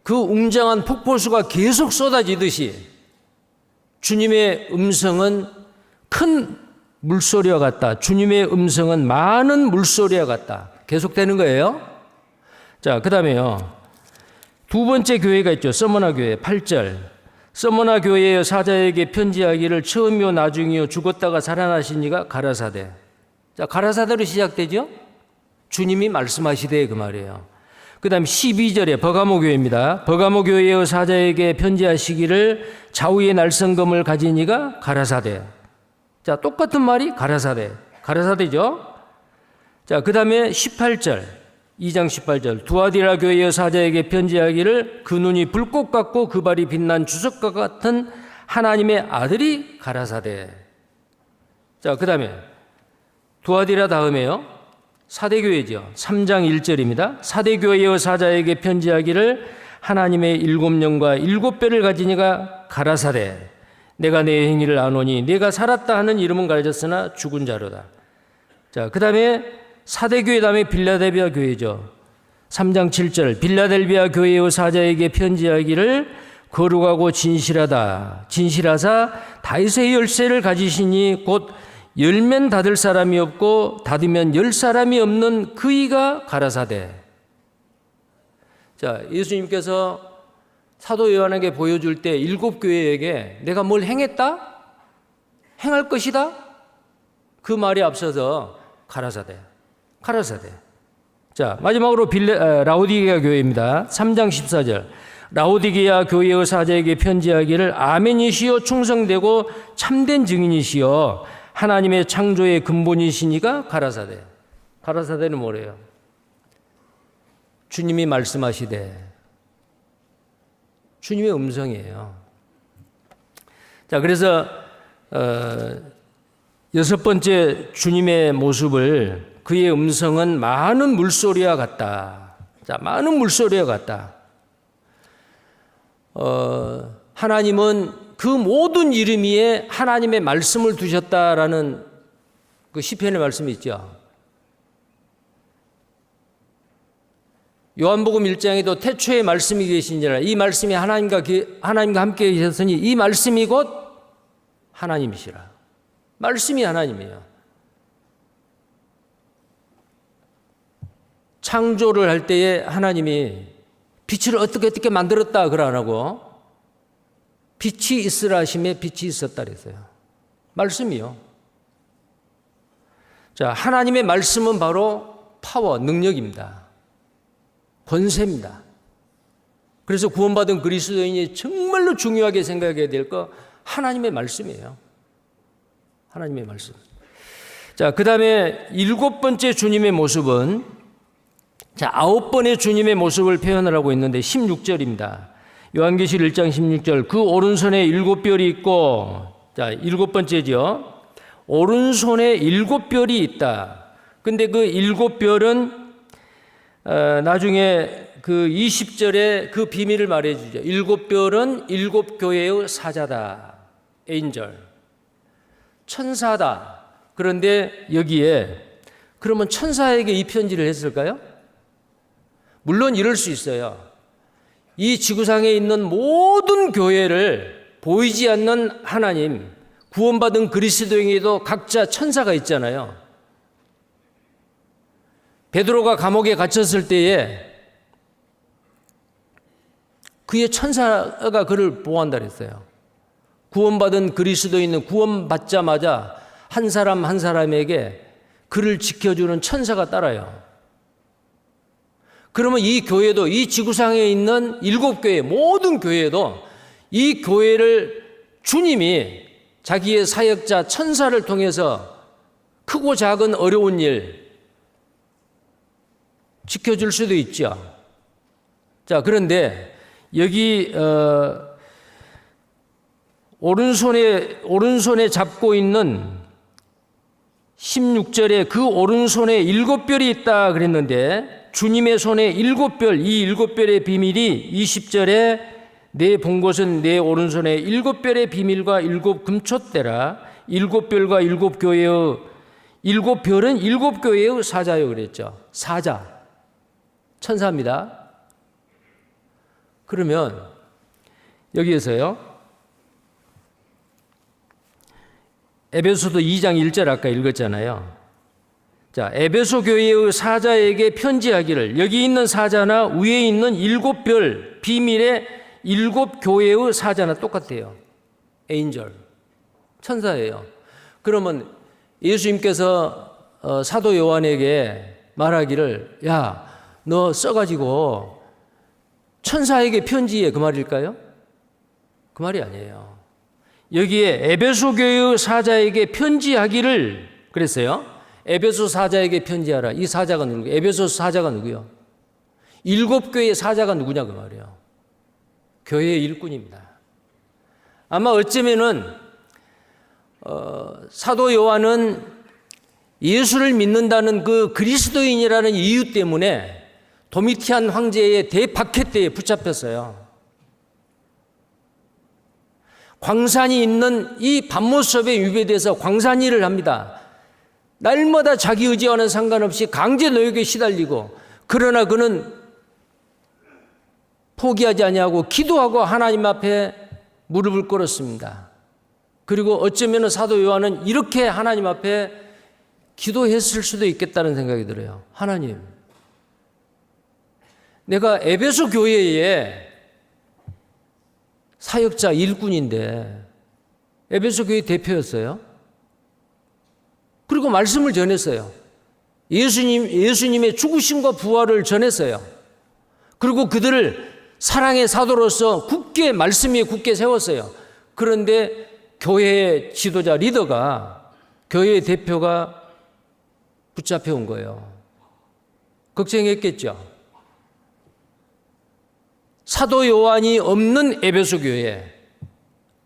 그 웅장한 폭포수가 계속 쏟아지듯이 주님의 음성은 큰 물소리와 같다. 주님의 음성은 많은 물소리와 같다. 계속되는 거예요. 자, 그 다음에요. 두 번째 교회가 있죠. 서머나 교회 8절. 서머나 교회의 사자에게 편지하기를 처음이요 나중이요 죽었다가 살아나신 이가 가라사대. 자, 가라사대로 시작되죠. 주님이 말씀하시되 그 말이에요. 그 다음 12절에 버가모 교회입니다. 버가모 교회의 사자에게 편지하시기를 좌우의 날성검을 가진 이가 가라사대. 자, 똑같은 말이 가라사대. 가라사대죠. 자, 그 다음에 18절, 2장 18절. 두아디라 교회의 사자에게 편지하기를 그 눈이 불꽃 같고 그 발이 빛난 주석과 같은 하나님의 아들이 가라사대. 자, 그 다음에 두아디라 다음에요. 사대교회죠. 3장 1절입니다. 사대교회의 사자에게 편지하기를 하나님의 7영과 7뼈를 가진 이가 가라사대. 내가 내 행위를 아노니 내가 살았다 하는 이름은 가려졌으나 죽은 자로다. 자, 그 다음에 사대교회 다음에 빌라델비아 교회죠. 3장 7절. 빌라델비아 교회의 사자에게 편지하기를 거룩하고 진실하다. 진실하사 다윗의 열쇠를 가지시니 곧 열면 닫을 사람이 없고 닫으면 열 사람이 없는 그이가 가라사대. 자, 예수님께서 사도 요한에게 보여줄 때 7교회에게 내가 뭘 행했다? 행할 것이다? 그 말이 앞서서 가라사대. 가라사대. 자, 마지막으로 라오디게아 교회입니다. 3장 14절. 라오디게아 교회의 사자에게 편지하기를 아멘이시여 충성되고 참된 증인이시여 하나님의 창조의 근본이시니가 가라사대. 가라사대는 뭐래요? 주님이 말씀하시되 주님의 음성이에요. 자, 그래서 여섯 번째 주님의 모습을 그의 음성은 많은 물소리와 같다. 자, 많은 물소리와 같다. 하나님은 그 모든 이름 위에 하나님의 말씀을 두셨다라는 그 시편의 말씀이 있죠. 요한복음 1장에도 태초에 말씀이 계신지라 이 말씀이 하나님과 함께 계셨으니 이 말씀이 곧 하나님이시라. 말씀이 하나님이에요. 창조를 할 때에 하나님이 빛을 어떻게 만들었다 그러 안 하고 빛이 있으라 하심에 빛이 있었다 그랬어요. 말씀이요. 자, 하나님의 말씀은 바로 파워, 능력입니다. 권세입니다. 그래서 구원받은 그리스도인이 정말로 중요하게 생각해야 될 거 하나님의 말씀이에요. 하나님의 말씀. 자, 그 다음에 7번째 주님의 모습은, 자, 9번의 주님의 모습을 표현을 하고 있는데 16절입니다. 요한계시록 1장 16절. 그 오른손에 7별이 있고, 자, 7번째죠. 오른손에 7별이 있다. 근데 그 7별은 나중에 그 20절에 그 비밀을 말해주죠. 7별은 7교회의 사자다. 에인절. 천사다. 그런데 여기에 그러면 천사에게 이 편지를 했을까요? 물론 이럴 수 있어요. 이 지구상에 있는 모든 교회를 보이지 않는 하나님, 구원받은 그리스도인에게도 각자 천사가 있잖아요. 베드로가 감옥에 갇혔을 때에 그의 천사가 그를 보호한다 그랬어요. 구원받은 그리스도인은 구원받자마자 한 사람 한 사람에게 그를 지켜주는 천사가 따라요. 그러면 이 교회도, 이 지구상에 있는 7교회, 모든 교회도 이 교회를 주님이 자기의 사역자 천사를 통해서 크고 작은 어려운 일 지켜줄 수도 있죠. 자, 그런데 여기 오른손에 잡고 있는 16절에 그 오른손에 7별이 있다 그랬는데 주님의 손에 7별, 이 7별의 비밀이 20절에 내 본 것은 내 오른손에 7별의 비밀과 7 금촛대라. 7별과 7교회의 7별은 7교회의 사자요 그랬죠. 사자, 천사입니다. 그러면 여기에서요, 에베소서 2장 1절 아까 읽었잖아요. 자, 에베소 교회의 사자에게 편지하기를, 여기 있는 사자나 위에 있는 7별 비밀의 7교회의 사자나 똑같아요. 에인절, 천사예요. 그러면 예수님께서 사도 요한에게 말하기를, 야, 너 써가지고 천사에게 편지해, 그 말일까요? 그 말이 아니에요. 여기에 에베소 교회의 사자에게 편지하기를 그랬어요. 에베소 사자에게 편지하라. 이 사자가 누구예요? 에베소 사자가 누구요? 7교회의 사자가 누구냐 그 말이에요. 교회의 일꾼입니다. 아마 어쩌면은 사도 요한은 예수를 믿는다는 그 그리스도인이라는 이유 때문에 도미티안 황제의 대박해때에 붙잡혔어요. 광산이 있는 이 밤모습에 유배돼서 광산 일을 합니다. 날마다 자기 의지와는 상관없이 강제 노역에 시달리고, 그러나 그는 포기하지 아니하고 기도하고 하나님 앞에 무릎을 꿇었습니다. 그리고 어쩌면 사도 요한은 이렇게 하나님 앞에 기도했을 수도 있겠다는 생각이 들어요. 하나님, 내가 에베소 교회에 사역자 일꾼인데, 에베소 교회 대표였어요. 그리고 말씀을 전했어요. 예수님의 죽으심과 부활을 전했어요. 그리고 그들을 사랑의 사도로서 말씀 위에 굳게 세웠어요. 그런데 교회의 지도자, 리더가, 교회의 대표가 붙잡혀온 거예요. 걱정했겠죠. 사도 요한이 없는 에베소 교회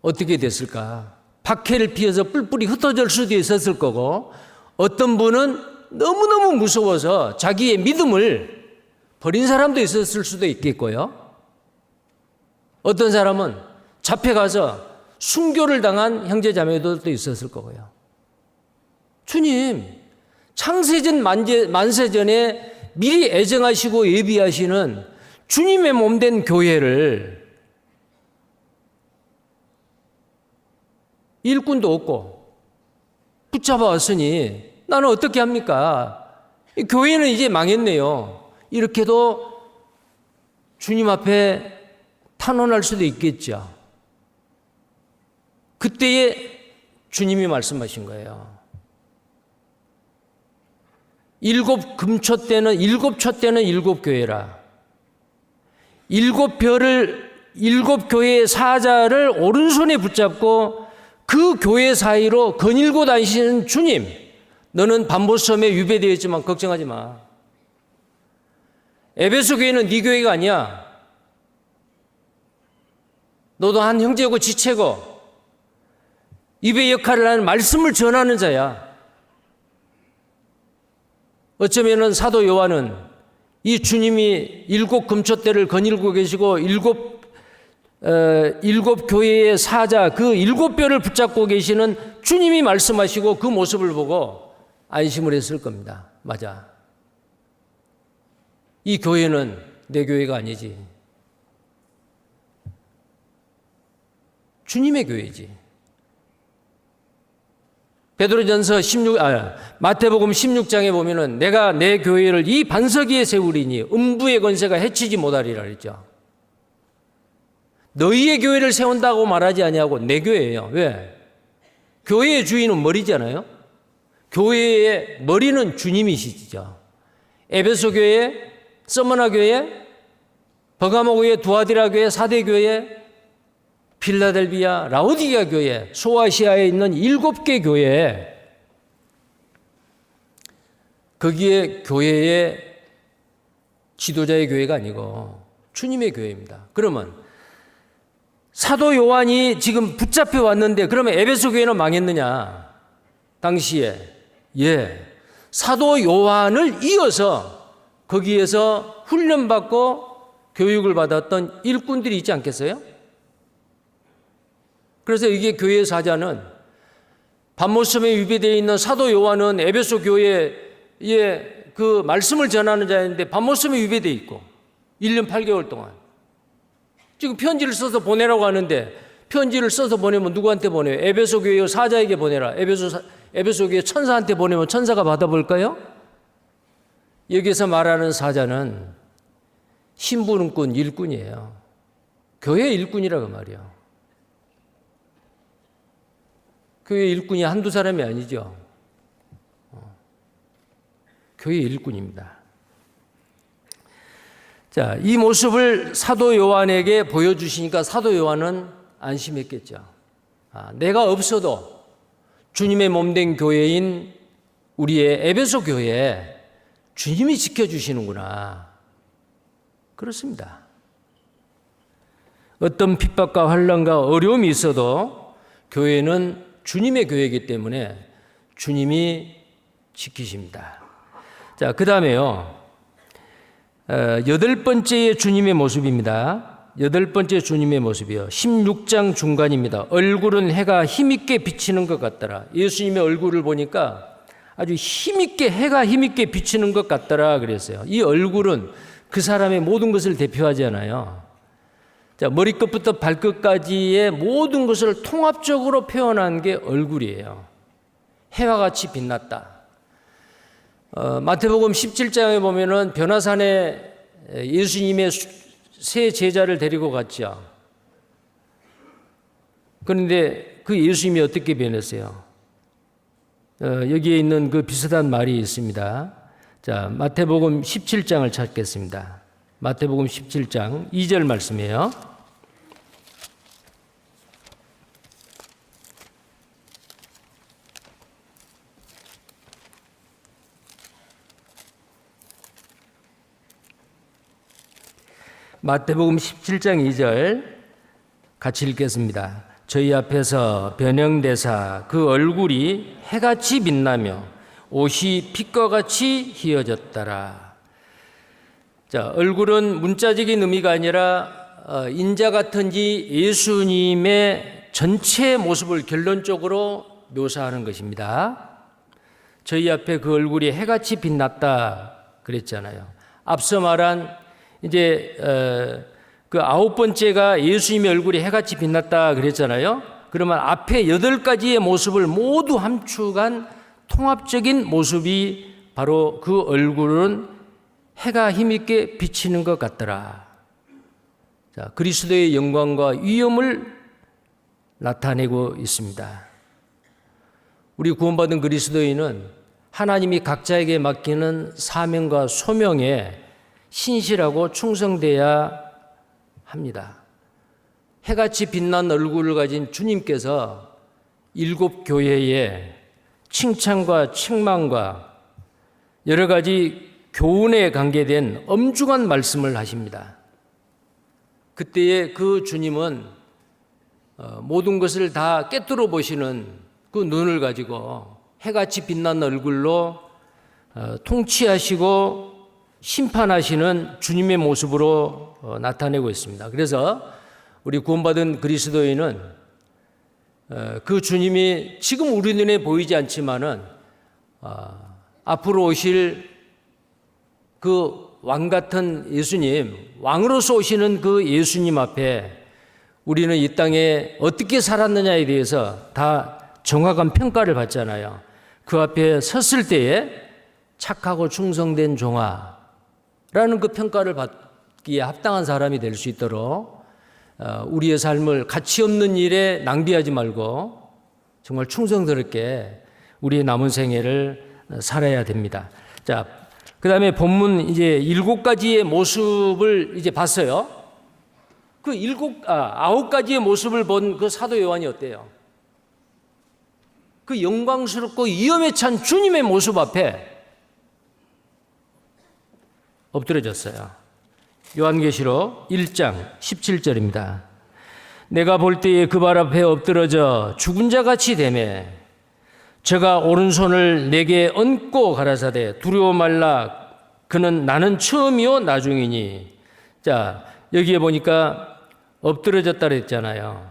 어떻게 됐을까? 박해를 피해서 뿔뿔이 흩어질 수도 있었을 거고, 어떤 분은 너무너무 무서워서 자기의 믿음을 버린 사람도 있었을 수도 있겠고요. 어떤 사람은 잡혀가서 순교를 당한 형제자매들도 있었을 거고요. 주님, 창세전 만세전에 미리 애정하시고 예비하시는 주님의 몸된 교회를 일꾼도 없고 붙잡아 왔으니 나는 어떻게 합니까? 교회는 이제 망했네요. 이렇게도 주님 앞에 탄원할 수도 있겠죠. 그때에 주님이 말씀하신 거예요. 일곱 초 때는 일곱 교회라. 일곱 별을, 일곱 교회의 사자를 오른손에 붙잡고 그 교회 사이로 거닐고 다니시는 주님, 너는 반보섬에 유배되어 있지만 걱정하지 마. 에베소 교회는 네 교회가 아니야. 너도 한 형제고 지체고 입의 역할을 하는 말씀을 전하는 자야. 어쩌면은 사도 요한은 이 주님이 일곱 금초대를 거닐고 계시고 일곱 교회의 사자, 그 일곱 뼈를 붙잡고 계시는 주님이 말씀하시고 그 모습을 보고 안심을 했을 겁니다. 맞아. 이 교회는 내 교회가 아니지. 주님의 교회지. 마태복음 16장에 보면은 내가 내 교회를 이 반석 위에 세우리니 음부의 권세가 해치지 못하리라 그랬죠. 너희의 교회를 세운다고 말하지 아니하고 내 교회예요. 왜? 교회의 주인은 머리잖아요. 교회의 머리는 주님이시죠. 에베소 교회, 서머나 교회, 버가모 교회, 두아디라 교회, 사대 교회, 필라델비아, 라오디게아 교회, 소아시아에 있는 7개 교회, 거기에 교회의 지도자의 교회가 아니고 주님의 교회입니다. 그러면 사도 요한이 지금 붙잡혀 왔는데 그러면 에베소 교회는 망했느냐? 당시에 사도 요한을 이어서 거기에서 훈련받고 교육을 받았던 일꾼들이 있지 않겠어요? 그래서 이게 교회의 사자는 반모섬에 위배되어 있는 사도 요한은 에베소 교회에 그 말씀을 전하는 자였는데 반모섬에 위배되어 있고 1년 8개월 동안 지금 편지를 써서 보내라고 하는데 편지를 써서 보내면 누구한테 보내요? 에베소 교회 사자에게 보내라. 에베소 교회 천사한테 보내면 천사가 받아볼까요? 여기서 말하는 사자는 신분군 일꾼이에요. 교회 일꾼이라고 말이에요. 교회 일꾼이 한두 사람이 아니죠. 교회 일꾼입니다. 자, 이 모습을 사도 요한에게 보여주시니까 사도 요한은 안심했겠죠. 내가 없어도 주님의 몸된 교회인 우리의 에베소 교회에 주님이 지켜주시는구나. 그렇습니다. 어떤 핍박과 환난과 어려움이 있어도 교회는 주님의 교회이기 때문에 주님이 지키십니다. 자, 그 다음에요. 8번째의 주님의 모습입니다. 8번째 주님의 모습이요. 16장 중간입니다. 얼굴은 해가 힘있게 비치는 것 같더라. 예수님의 얼굴을 보니까 아주 힘있게, 해가 힘있게 비치는 것 같더라 그랬어요. 이 얼굴은 그 사람의 모든 것을 대표하잖아요. 자, 머리끝부터 발끝까지의 모든 것을 통합적으로 표현한 게 얼굴이에요. 해와 같이 빛났다. 마태복음 17장에 보면은 변화산에 예수님의 세 제자를 데리고 갔죠. 그런데 그 예수님이 어떻게 변했어요? 여기에 있는 그 비슷한 말이 있습니다. 자, 마태복음 17장을 찾겠습니다. 마태복음 17장 2절 말씀이에요. 마태복음 17장 2절 같이 읽겠습니다. 저희 앞에서 변형되사 그 얼굴이 해같이 빛나며 옷이 빛과 같이 희어졌더라. 자, 얼굴은 문자적인 의미가 아니라 인자 같은지 예수님의 전체 모습을 결론적으로 묘사하는 것입니다. 저희 앞에 그 얼굴이 해같이 빛났다 그랬잖아요. 앞서 말한 이제 그 9번째가 예수님의 얼굴이 해같이 빛났다 그랬잖아요. 그러면 앞에 8가지의 모습을 모두 함축한 통합적인 모습이 바로 그 얼굴은 해가 힘있게 비치는 것 같더라. 자, 그리스도의 영광과 위엄을 나타내고 있습니다. 우리 구원받은 그리스도인은 하나님이 각자에게 맡기는 사명과 소명에 신실하고 충성돼야 합니다. 해같이 빛난 얼굴을 가진 주님께서 7 교회에 칭찬과 책망과 여러 가지 교훈에 관계된 엄중한 말씀을 하십니다. 그때에 그 주님은 모든 것을 다 꿰뚫어 보시는 그 눈을 가지고 해같이 빛난 얼굴로 통치하시고 심판하시는 주님의 모습으로 나타내고 있습니다. 그래서 우리 구원받은 그리스도인은 그 주님이 지금 우리 눈에 보이지 않지만은 앞으로 오실 그 왕 같은 예수님, 왕으로서 오시는 그 예수님 앞에 우리는 이 땅에 어떻게 살았느냐에 대해서 다 정확한 평가를 받잖아요. 그 앞에 섰을 때에 착하고 충성된 종아라는 그 평가를 받기에 합당한 사람이 될 수 있도록 우리의 삶을 가치 없는 일에 낭비하지 말고 정말 충성스럽게 우리의 남은 생애를 살아야 됩니다. 자, 그 다음에 본문 이제 7가지의 모습을 이제 봤어요. 그 9가지의 모습을 본 그 사도 요한이 어때요? 그 영광스럽고 위엄에 찬 주님의 모습 앞에 엎드려졌어요. 요한계시록 1장 17절입니다. 내가 볼 때에 그 발 앞에 엎드러져 죽은 자 같이 되매 저가 오른손을 내게 얹고 가라사대 두려워 말라 그는 나는 처음이요 나중이니. 자, 여기에 보니까 엎드러졌다 그랬잖아요.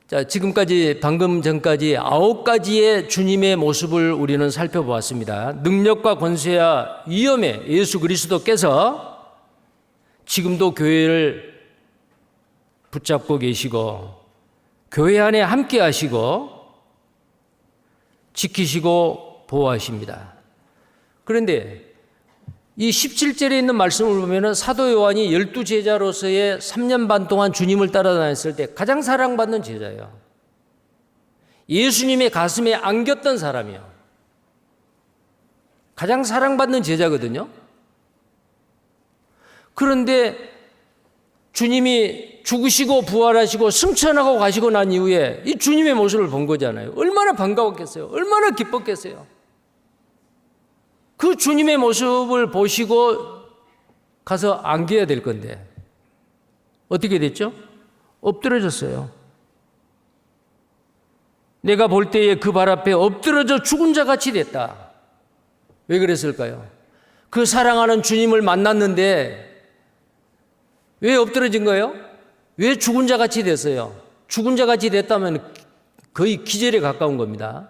자, 지금까지 방금 전까지 9가지의 주님의 모습을 우리는 살펴보았습니다. 능력과 권세와 위엄의 예수 그리스도께서 지금도 교회를 붙잡고 계시고 교회 안에 함께 하시고 지키시고 보호하십니다. 그런데 이 17절에 있는 말씀을 보면 사도 요한이 12제자로서의 3년 반 동안 주님을 따라다녔을 때 가장 사랑받는 제자예요. 예수님의 가슴에 안겼던 사람이요. 가장 사랑받는 제자거든요. 그런데 주님이 죽으시고 부활하시고 승천하고 가시고 난 이후에 이 주님의 모습을 본 거잖아요. 얼마나 반가웠겠어요. 얼마나 기뻤겠어요. 그 주님의 모습을 보시고 가서 안겨야 될 건데 어떻게 됐죠? 엎드려졌어요. 내가 볼 때에 그 발 앞에 엎드러져 죽은 자 같이 됐다. 왜 그랬을까요? 그 사랑하는 주님을 만났는데 왜 엎드러진 거예요? 왜 죽은 자 같이 됐어요? 죽은 자 같이 됐다면 거의 기절에 가까운 겁니다.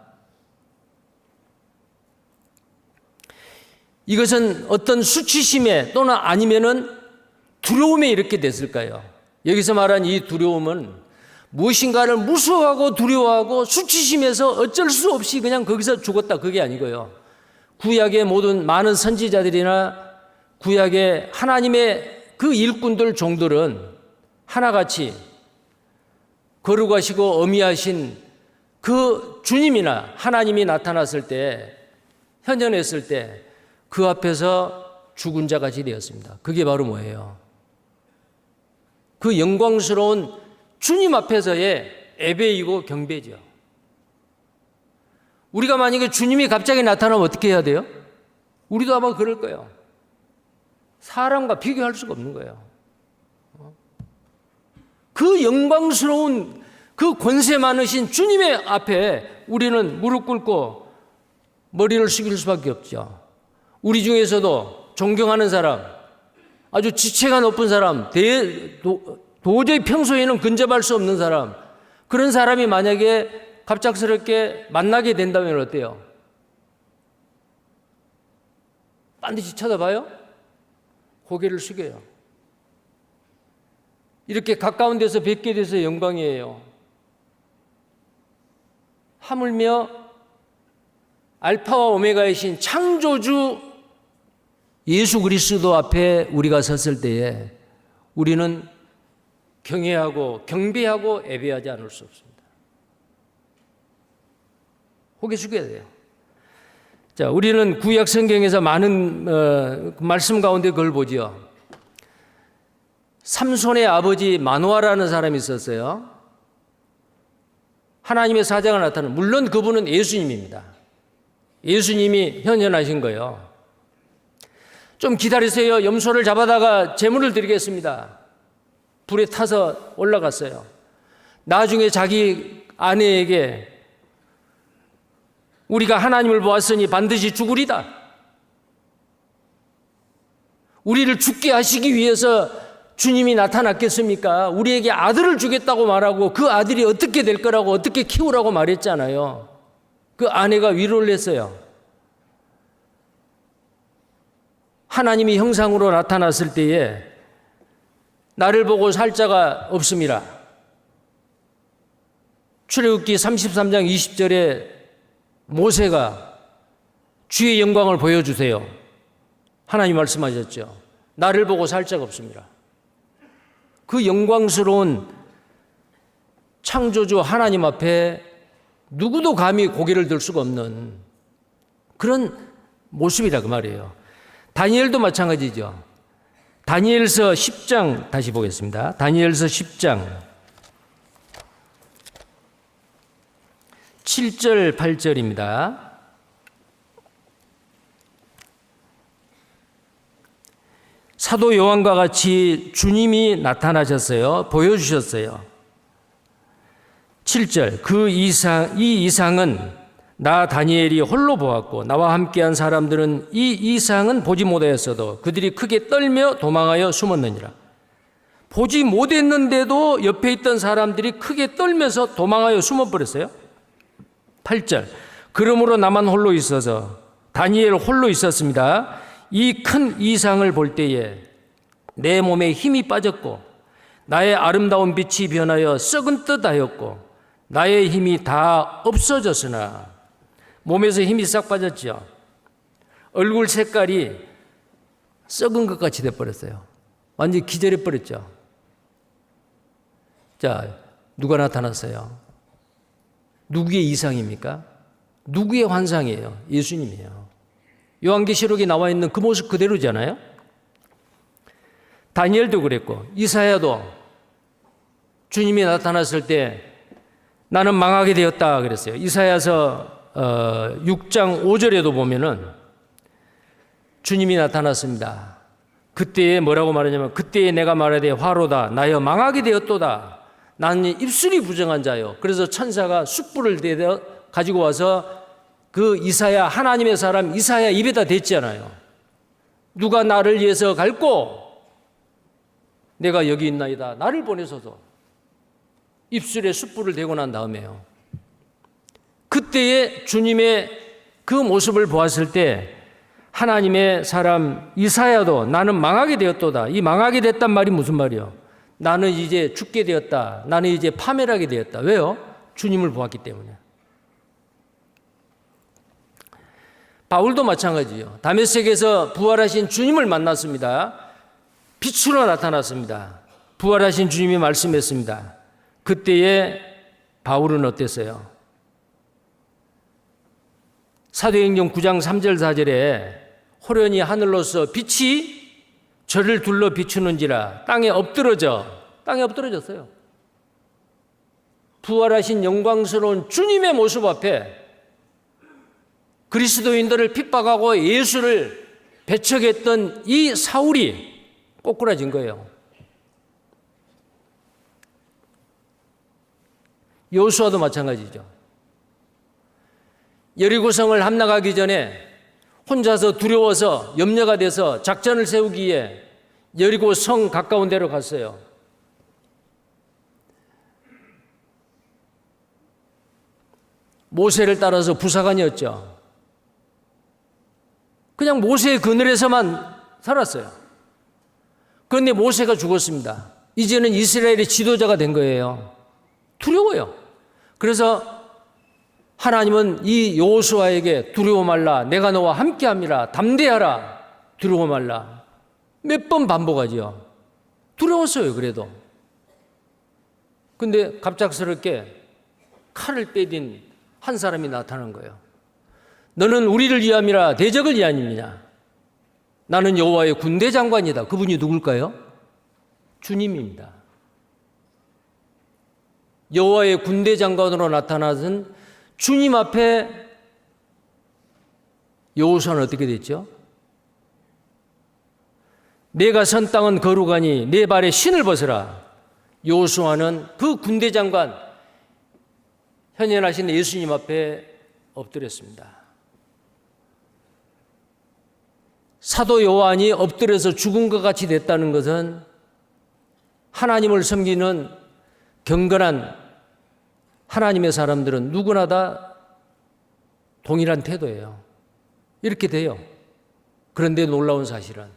이것은 어떤 수치심에 또는 아니면은 두려움에 이렇게 됐을까요? 여기서 말한 이 두려움은 무엇인가를 무서워하고 두려워하고 수치심에서 어쩔 수 없이 그냥 거기서 죽었다 그게 아니고요. 구약의 모든 많은 선지자들이나 구약의 하나님의 그 일꾼들 종들은 하나같이 거룩하시고 어미하신 그 주님이나 하나님이 나타났을 때 현현했을 때 그 앞에서 죽은 자같이 되었습니다. 그게 바로 뭐예요? 그 영광스러운 주님 앞에서의 예배이고 경배죠. 우리가 만약에 주님이 갑자기 나타나면 어떻게 해야 돼요? 우리도 아마 그럴 거예요. 사람과 비교할 수가 없는 거예요. 그 영광스러운 그 권세 많으신 주님의 앞에 우리는 무릎 꿇고 머리를 숙일 수밖에 없죠. 우리 중에서도 존경하는 사람, 아주 지체가 높은 사람, 도저히 평소에는 근접할 수 없는 사람, 그런 사람이 만약에 갑작스럽게 만나게 된다면 어때요? 반드시 쳐다봐요? 고개를 숙여요. 이렇게 가까운 데서 뵙게 돼서 영광이에요. 하물며 알파와 오메가이신 창조주 예수 그리스도 앞에 우리가 섰을 때에 우리는 경외하고 경배하고 예배하지 않을 수 없습니다. 고개 숙여야 돼요. 자, 우리는 구약 성경에서 많은 말씀 가운데 그걸 보지요. 삼손의 아버지 마노아라는 사람이 있었어요. 하나님의 사자가 나타나는, 물론 그분은 예수님입니다. 예수님이 현현하신 거예요. 좀 기다리세요. 염소를 잡아다가 제물을 드리겠습니다. 불에 타서 올라갔어요. 나중에 자기 아내에게 우리가 하나님을 보았으니 반드시 죽으리다. 우리를 죽게 하시기 위해서 주님이 나타났겠습니까? 우리에게 아들을 주겠다고 말하고 그 아들이 어떻게 될 거라고 어떻게 키우라고 말했잖아요. 그 아내가 위로를 했어요. 하나님이 형상으로 나타났을 때에 나를 보고 살 자가 없음이라. 출애굽기 33장 20절에 모세가 주의 영광을 보여주세요. 하나님 말씀하셨죠. 나를 보고 살 자가 없습니다. 그 영광스러운 창조주 하나님 앞에 누구도 감히 고개를 들 수가 없는 그런 모습이라 그 말이에요. 다니엘도 마찬가지죠. 다니엘서 10장 다시 보겠습니다. 다니엘서 10장 7절 8절입니다. 사도 요한과 같이 주님이 나타나셨어요. 보여주셨어요. 7절 이 이상은 나 다니엘이 홀로 보았고 나와 함께한 사람들은 이 이상은 보지 못하였어도 그들이 크게 떨며 도망하여 숨었느니라. 보지 못했는데도 옆에 있던 사람들이 크게 떨면서 도망하여 숨어버렸어요. 8절 그러므로 나만 홀로 있어서 다니엘 홀로 있었습니다. 이 큰 이상을 볼 때에 내 몸에 힘이 빠졌고 나의 아름다운 빛이 변하여 썩은 듯 하였고 나의 힘이 다 없어졌으나 몸에서 힘이 싹 빠졌죠. 얼굴 색깔이 썩은 것 같이 돼버렸어요. 완전히 기절해 버렸죠. 자, 누가 나타났어요? 누구의 이상입니까? 누구의 환상이에요? 예수님이에요. 요한계시록에 나와 있는 그 모습 그대로잖아요. 다니엘도 그랬고 이사야도 주님이 나타났을 때 나는 망하게 되었다 그랬어요. 이사야서 6장 5절에도 보면은 주님이 나타났습니다. 그때에 뭐라고 말하냐면 그때에 내가 말하되 화로다 나여 망하게 되었도다. 나는 입술이 부정한 자요. 그래서 천사가 숯불을 대어 가지고 와서 그 이사야 하나님의 사람 이사야 입에다 댔잖아요. 누가 나를 위해서 갈고 내가 여기 있나이다. 나를 보내소서. 입술에 숯불을 대고 난 다음에요. 그때의 주님의 그 모습을 보았을 때 하나님의 사람 이사야도 나는 망하게 되었도다. 이 망하게 됐단 말이 무슨 말이요? 나는 이제 죽게 되었다. 나는 이제 파멸하게 되었다. 왜요? 주님을 보았기 때문에. 바울도 마찬가지요. 다메섹에서 부활하신 주님을 만났습니다. 빛으로 나타났습니다. 부활하신 주님이 말씀했습니다. 그때에 바울은 어땠어요? 사도행전 9장 3절 4절에 호련히 하늘로서 빛이 저를 둘러 비추는지라 땅에 엎드러졌어요. 부활하신 영광스러운 주님의 모습 앞에 그리스도인들을 핍박하고 예수를 배척했던 이 사울이 꼬꾸라진 거예요. 여호수아도 마찬가지죠. 여리고성을 함락하기 전에 혼자서 두려워서 염려가 돼서 작전을 세우기에 여리고성 가까운 데로 갔어요. 모세를 따라서 부사관이었죠. 그냥 모세의 그늘에서만 살았어요. 그런데 모세가 죽었습니다. 이제는 이스라엘의 지도자가 된 거예요. 두려워요. 그래서 하나님은 이 여호수아에게 두려워 말라. 내가 너와 함께함이라. 담대하라. 두려워 말라. 몇 번 반복하지요. 두려웠어요. 그래도. 근데 갑작스럽게 칼을 빼딘 한 사람이 나타난 거예요. 너는 우리를 위함이라 대적을 위함이냐? 나는 여호와의 군대 장관이다. 그분이 누굴까요? 주님입니다. 여호와의 군대 장관으로 나타나선 주님 앞에 여호수아는 어떻게 됐죠? 내가 선 땅은 거룩하니 내 발에 신을 벗으라. 여호수아는 그 군대 장관 현현하신 예수님 앞에 엎드렸습니다. 사도 요한이 엎드려서 죽은 것 같이 됐다는 것은 하나님을 섬기는 경건한 하나님의 사람들은 누구나 다 동일한 태도예요. 이렇게 돼요. 그런데 놀라운 사실은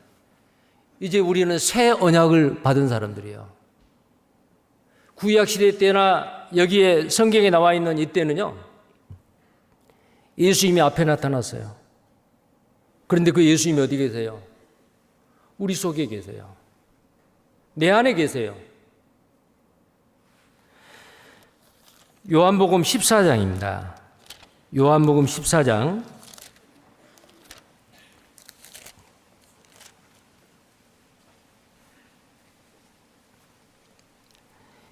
이제 우리는 새 언약을 받은 사람들이에요. 구약시대 때나 여기에 성경에 나와 있는 이때는요, 예수님이 앞에 나타났어요. 그런데 그 예수님이 어디 계세요? 우리 속에 계세요. 내 안에 계세요. 요한복음 14장입니다. 요한복음 14장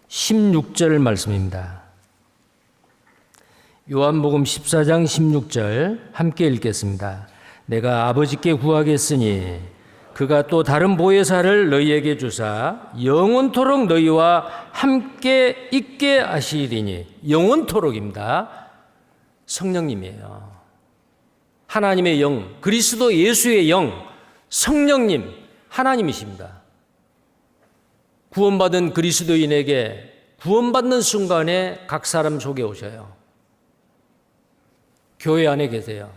16절 말씀입니다. 요한복음 14장 16절 함께 읽겠습니다. 내가 아버지께 구하겠으니 그가 또 다른 보혜사를 너희에게 주사 영원토록 너희와 함께 있게 하시리니. 영원토록입니다. 성령님이에요. 하나님의 영, 그리스도 예수의 영, 성령님, 하나님이십니다. 구원받은 그리스도인에게 구원받는 순간에 각 사람 속에 오셔요. 교회 안에 계세요.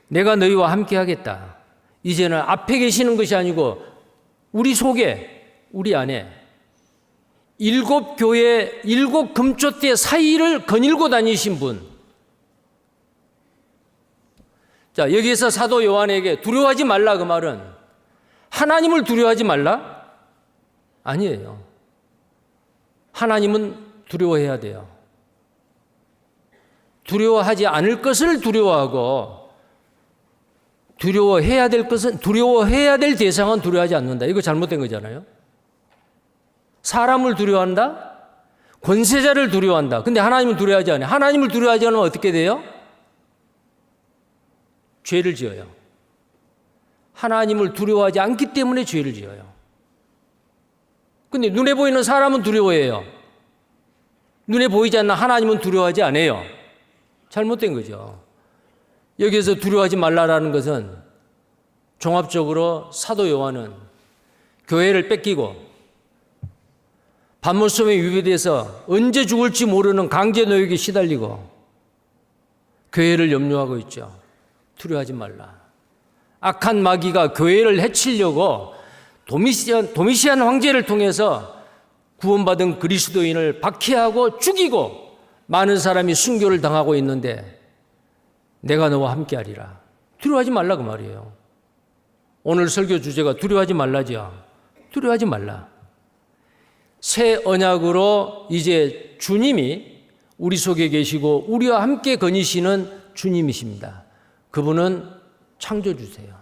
내가 너희와 함께 하겠다. 이제는 앞에 계시는 것이 아니고 우리 속에, 우리 안에 일곱 교회, 일곱 금초대 사이를 거닐고 다니신 분. 자, 여기에서 사도 요한에게 두려워하지 말라 그 말은 하나님을 두려워하지 말라? 아니에요. 하나님은 두려워해야 돼요. 두려워하지 않을 것을 두려워하고 두려워해야 될 것은, 두려워해야 될 대상은 두려워하지 않는다. 이거 잘못된 거잖아요. 사람을 두려워한다? 권세자를 두려워한다. 근데 하나님을 두려워하지 않아요. 하나님을 두려워하지 않으면 어떻게 돼요? 죄를 지어요. 하나님을 두려워하지 않기 때문에 죄를 지어요. 근데 눈에 보이는 사람은 두려워해요. 눈에 보이지 않는 하나님은 두려워하지 않아요. 잘못된 거죠. 여기에서 두려워하지 말라라는 것은 종합적으로 사도 요한은 교회를 뺏기고 반모섬에 유배돼서 언제 죽을지 모르는 강제 노역에 시달리고 교회를 염려하고 있죠. 두려워하지 말라. 악한 마귀가 교회를 해치려고 도미시안 황제를 통해서 구원받은 그리스도인을 박해하고 죽이고 많은 사람이 순교를 당하고 있는데 내가 너와 함께하리라. 두려워하지 말라 그 말이에요. 오늘 설교 주제가 두려워하지 말라죠. 두려워하지 말라. 새 언약으로 이제 주님이 우리 속에 계시고 우리와 함께 거니시는 주님이십니다. 그분은 창조주세요.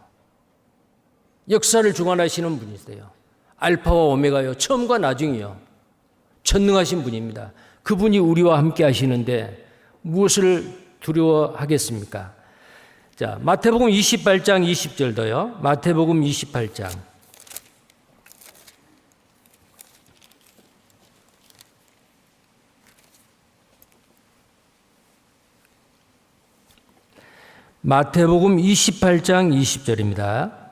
역사를 주관하시는 분이세요. 알파와 오메가요. 처음과 나중이요. 전능하신 분입니다. 그분이 우리와 함께 하시는데 무엇을 두려워하겠습니까? 자, 마태복음 28장 20절도요. 마태복음 28장. 마태복음 28장 20절입니다.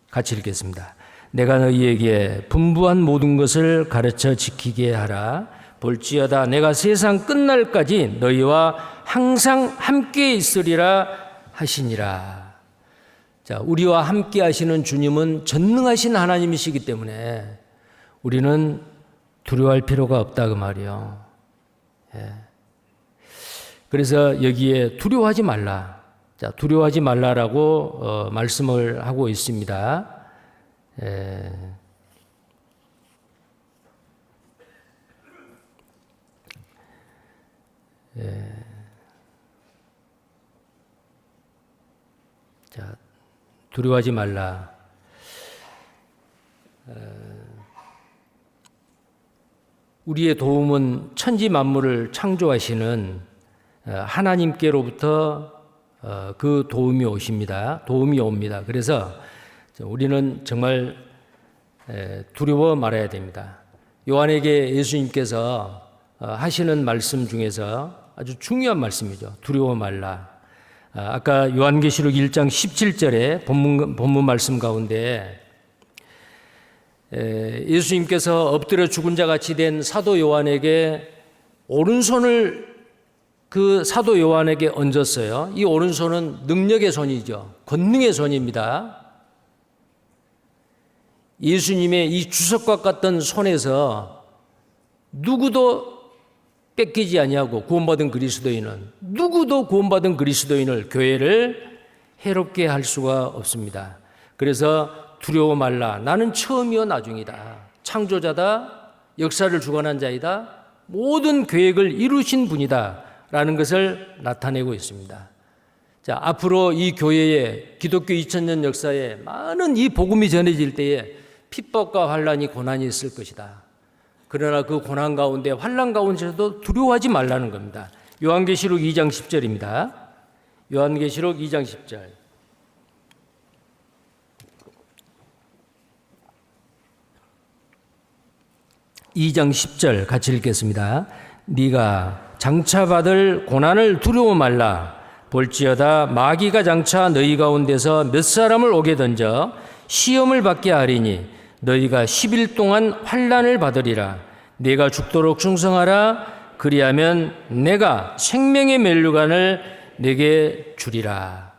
같이 읽겠습니다. 내가 너희에게 분부한 모든 것을 가르쳐 지키게 하라. 볼지어다 내가 세상 끝날까지 너희와 항상 함께 있으리라 하시니라. 자, 우리와 함께 하시는 주님은 전능하신 하나님이시기 때문에 우리는 두려워할 필요가 없다 그 말이요. 예. 그래서 여기에 두려워하지 말라. 자, 두려워하지 말라라고 말씀을 하고 있습니다. 자, 두려워하지 말라. 우리의 도움은 천지 만물을 창조하시는 하나님께로부터 그 도움이 오십니다. 도움이 옵니다. 그래서 우리는 정말 두려워 말아야 됩니다. 요한에게 예수님께서 하시는 말씀 중에서 아주 중요한 말씀이죠. 두려워 말라. 아까 요한계시록 1장 17절에 본문 말씀 가운데 예수님께서 엎드려 죽은 자 같이 된 사도 요한에게 오른손을 그 사도 요한에게 얹었어요. 이 오른손은 능력의 손이죠. 권능의 손입니다. 예수님의 이 주석과 같던 손에서 누구도 뺏기지 아니하고 구원받은 그리스도인은 누구도 구원받은 그리스도인을 교회를 해롭게 할 수가 없습니다. 그래서 두려워 말라. 나는 처음이요 나중이다. 창조자다. 역사를 주관한 자이다. 모든 계획을 이루신 분이다. 라는 것을 나타내고 있습니다. 자, 앞으로 이 교회에 기독교 2000년 역사에 많은 이 복음이 전해질 때에 핍박과 환난이 고난이 있을 것이다. 그러나 그 고난 가운데 환난 가운데서도 두려워하지 말라는 겁니다. 요한계시록 2장 10절입니다. 요한계시록 2장 10절. 2장 10절 같이 읽겠습니다. 네가 장차 받을 고난을 두려워 말라. 볼지어다 마귀가 장차 너희 가운데서 몇 사람을 오게 던져 시험을 받게 하리니 너희가 10일 동안 환난을 받으리라. 네가 죽도록 충성하라. 그리하면 내가 생명의 면류관을 내게 주리라.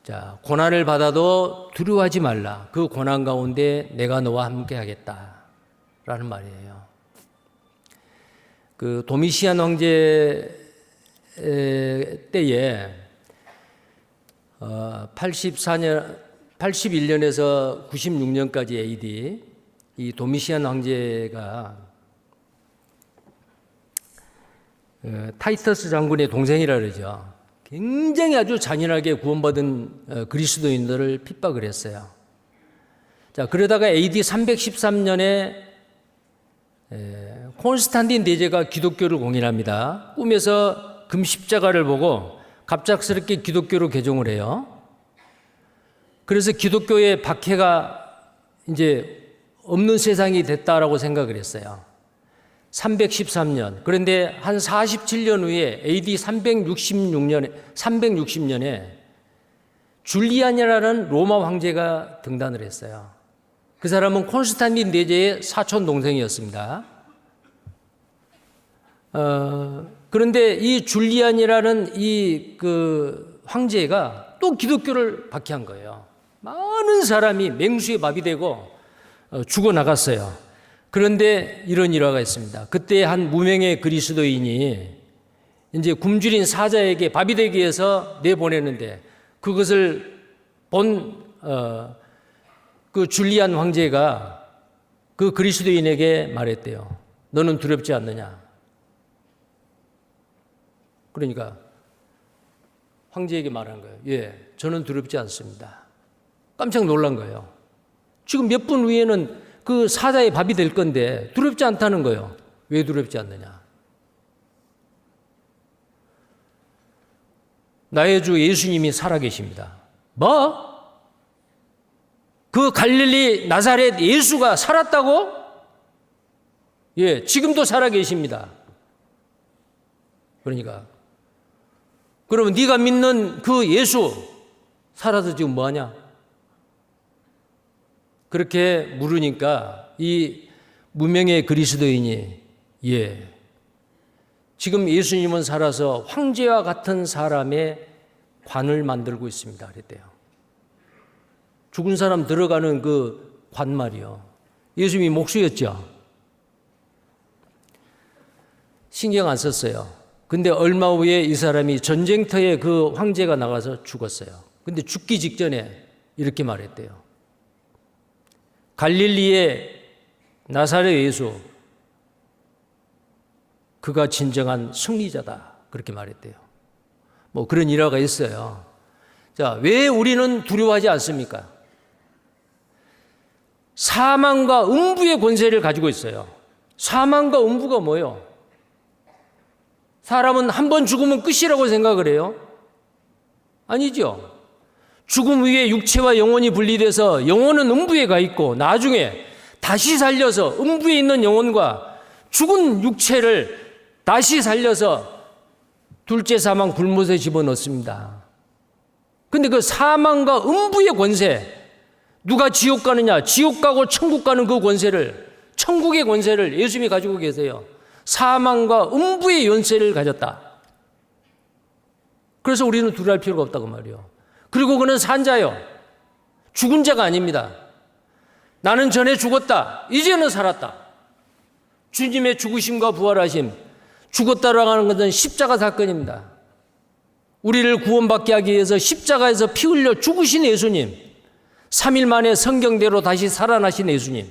자, 고난을 받아도 두려워하지 말라. 그 고난 가운데 내가 너와 함께 하겠다라는 말이에요. 그 도미시안 황제 때에 81년에서 96년까지 AD 이 도미시안 황제가 타이터스 장군의 동생이라 그러죠. 굉장히 아주 잔인하게 구원받은 그리스도인들을 핍박을 했어요. 자, 그러다가 AD 313년에 콘스탄틴 대제가 기독교를 공인합니다. 꿈에서 금십자가를 보고 갑작스럽게 기독교로 개종을 해요. 그래서 기독교의 박해가 이제 없는 세상이 됐다라고 생각을 했어요. 313년. 그런데 한 47년 후에 AD 360년에 줄리안이라는 로마 황제가 등단을 했어요. 그 사람은 콘스탄틴 대제의 사촌 동생이었습니다. 그런데 이 줄리안이라는 이 그 황제가 또 기독교를 박해한 거예요. 많은 사람이 맹수의 밥이 되고 죽어나갔어요. 그런데 이런 일화가 있습니다. 그때 한 무명의 그리스도인이 이제 굶주린 사자에게 밥이 되기 위해서 내보내는데 그것을 본 그 줄리안 황제가 그 그리스도인에게 말했대요. 너는 두렵지 않느냐? 그러니까 황제에게 말한 거예요. 예, 저는 두렵지 않습니다. 깜짝 놀란 거예요. 지금 몇 분 후에는 그 사자의 밥이 될 건데 두렵지 않다는 거예요. 왜 두렵지 않느냐? 나의 주 예수님이 살아계십니다. 뭐? 그 갈릴리 나사렛 예수가 살았다고? 예, 지금도 살아계십니다. 그러니까 그러면 네가 믿는 그 예수 살아서 지금 뭐하냐? 그렇게 물으니까 이 무명의 그리스도인이 예, 지금 예수님은 살아서 황제와 같은 사람의 관을 만들고 있습니다. 그랬대요. 죽은 사람 들어가는 그 관 말이요. 예수님이 목수였죠. 신경 안 썼어요. 근데 얼마 후에 이 사람이 전쟁터에 그 황제가 나가서 죽었어요. 근데 죽기 직전에 이렇게 말했대요. 갈릴리의 나사렛 예수, 그가 진정한 승리자다. 그렇게 말했대요. 뭐 그런 일화가 있어요. 자, 왜 우리는 두려워하지 않습니까? 사망과 음부의 권세를 가지고 있어요. 사망과 음부가 뭐예요? 사람은 한 번 죽으면 끝이라고 생각을 해요? 아니죠. 죽음 위에 육체와 영혼이 분리돼서 영혼은 음부에 가 있고 나중에 다시 살려서 음부에 있는 영혼과 죽은 육체를 다시 살려서 둘째 사망 불못에 집어넣습니다. 근데 그 사망과 음부의 권세, 누가 지옥 가느냐, 지옥 가고 천국 가는 그 권세를, 천국의 권세를 예수님이 가지고 계세요. 사망과 음부의 연세를 가졌다. 그래서 우리는 두려워할 필요가 없다고 말이에요. 그리고 그는 산자요, 죽은 자가 아닙니다. 나는 전에 죽었다, 이제는 살았다. 주님의 죽으심과 부활하심, 죽었다라고 하는 것은 십자가 사건입니다. 우리를 구원받게 하기 위해서 십자가에서 피 흘려 죽으신 예수님, 3일 만에 성경대로 다시 살아나신 예수님,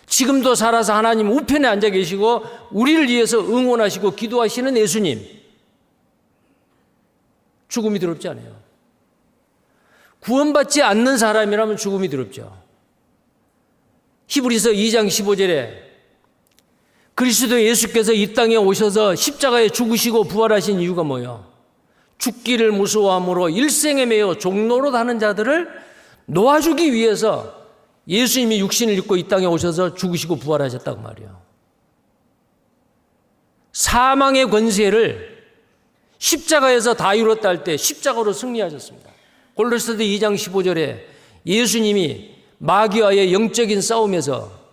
지금도 살아서 하나님 우편에 앉아 계시고 우리를 위해서 응원하시고 기도하시는 예수님, 죽음이 두렵지 않아요. 구원받지 않는 사람이라면 죽음이 두렵죠. 히브리서 2장 15절에 그리스도 예수께서 이 땅에 오셔서 십자가에 죽으시고 부활하신 이유가 뭐예요? 죽기를 무서워함으로 일생에 매여 종로로 다는 자들을 놓아주기 위해서 예수님이 육신을 입고 이 땅에 오셔서 죽으시고 부활하셨다고 말이에요. 사망의 권세를 십자가에서 다 이뤘다 할 때 십자가로 승리하셨습니다. 골로새서 2장 15절에 예수님이 마귀와의 영적인 싸움에서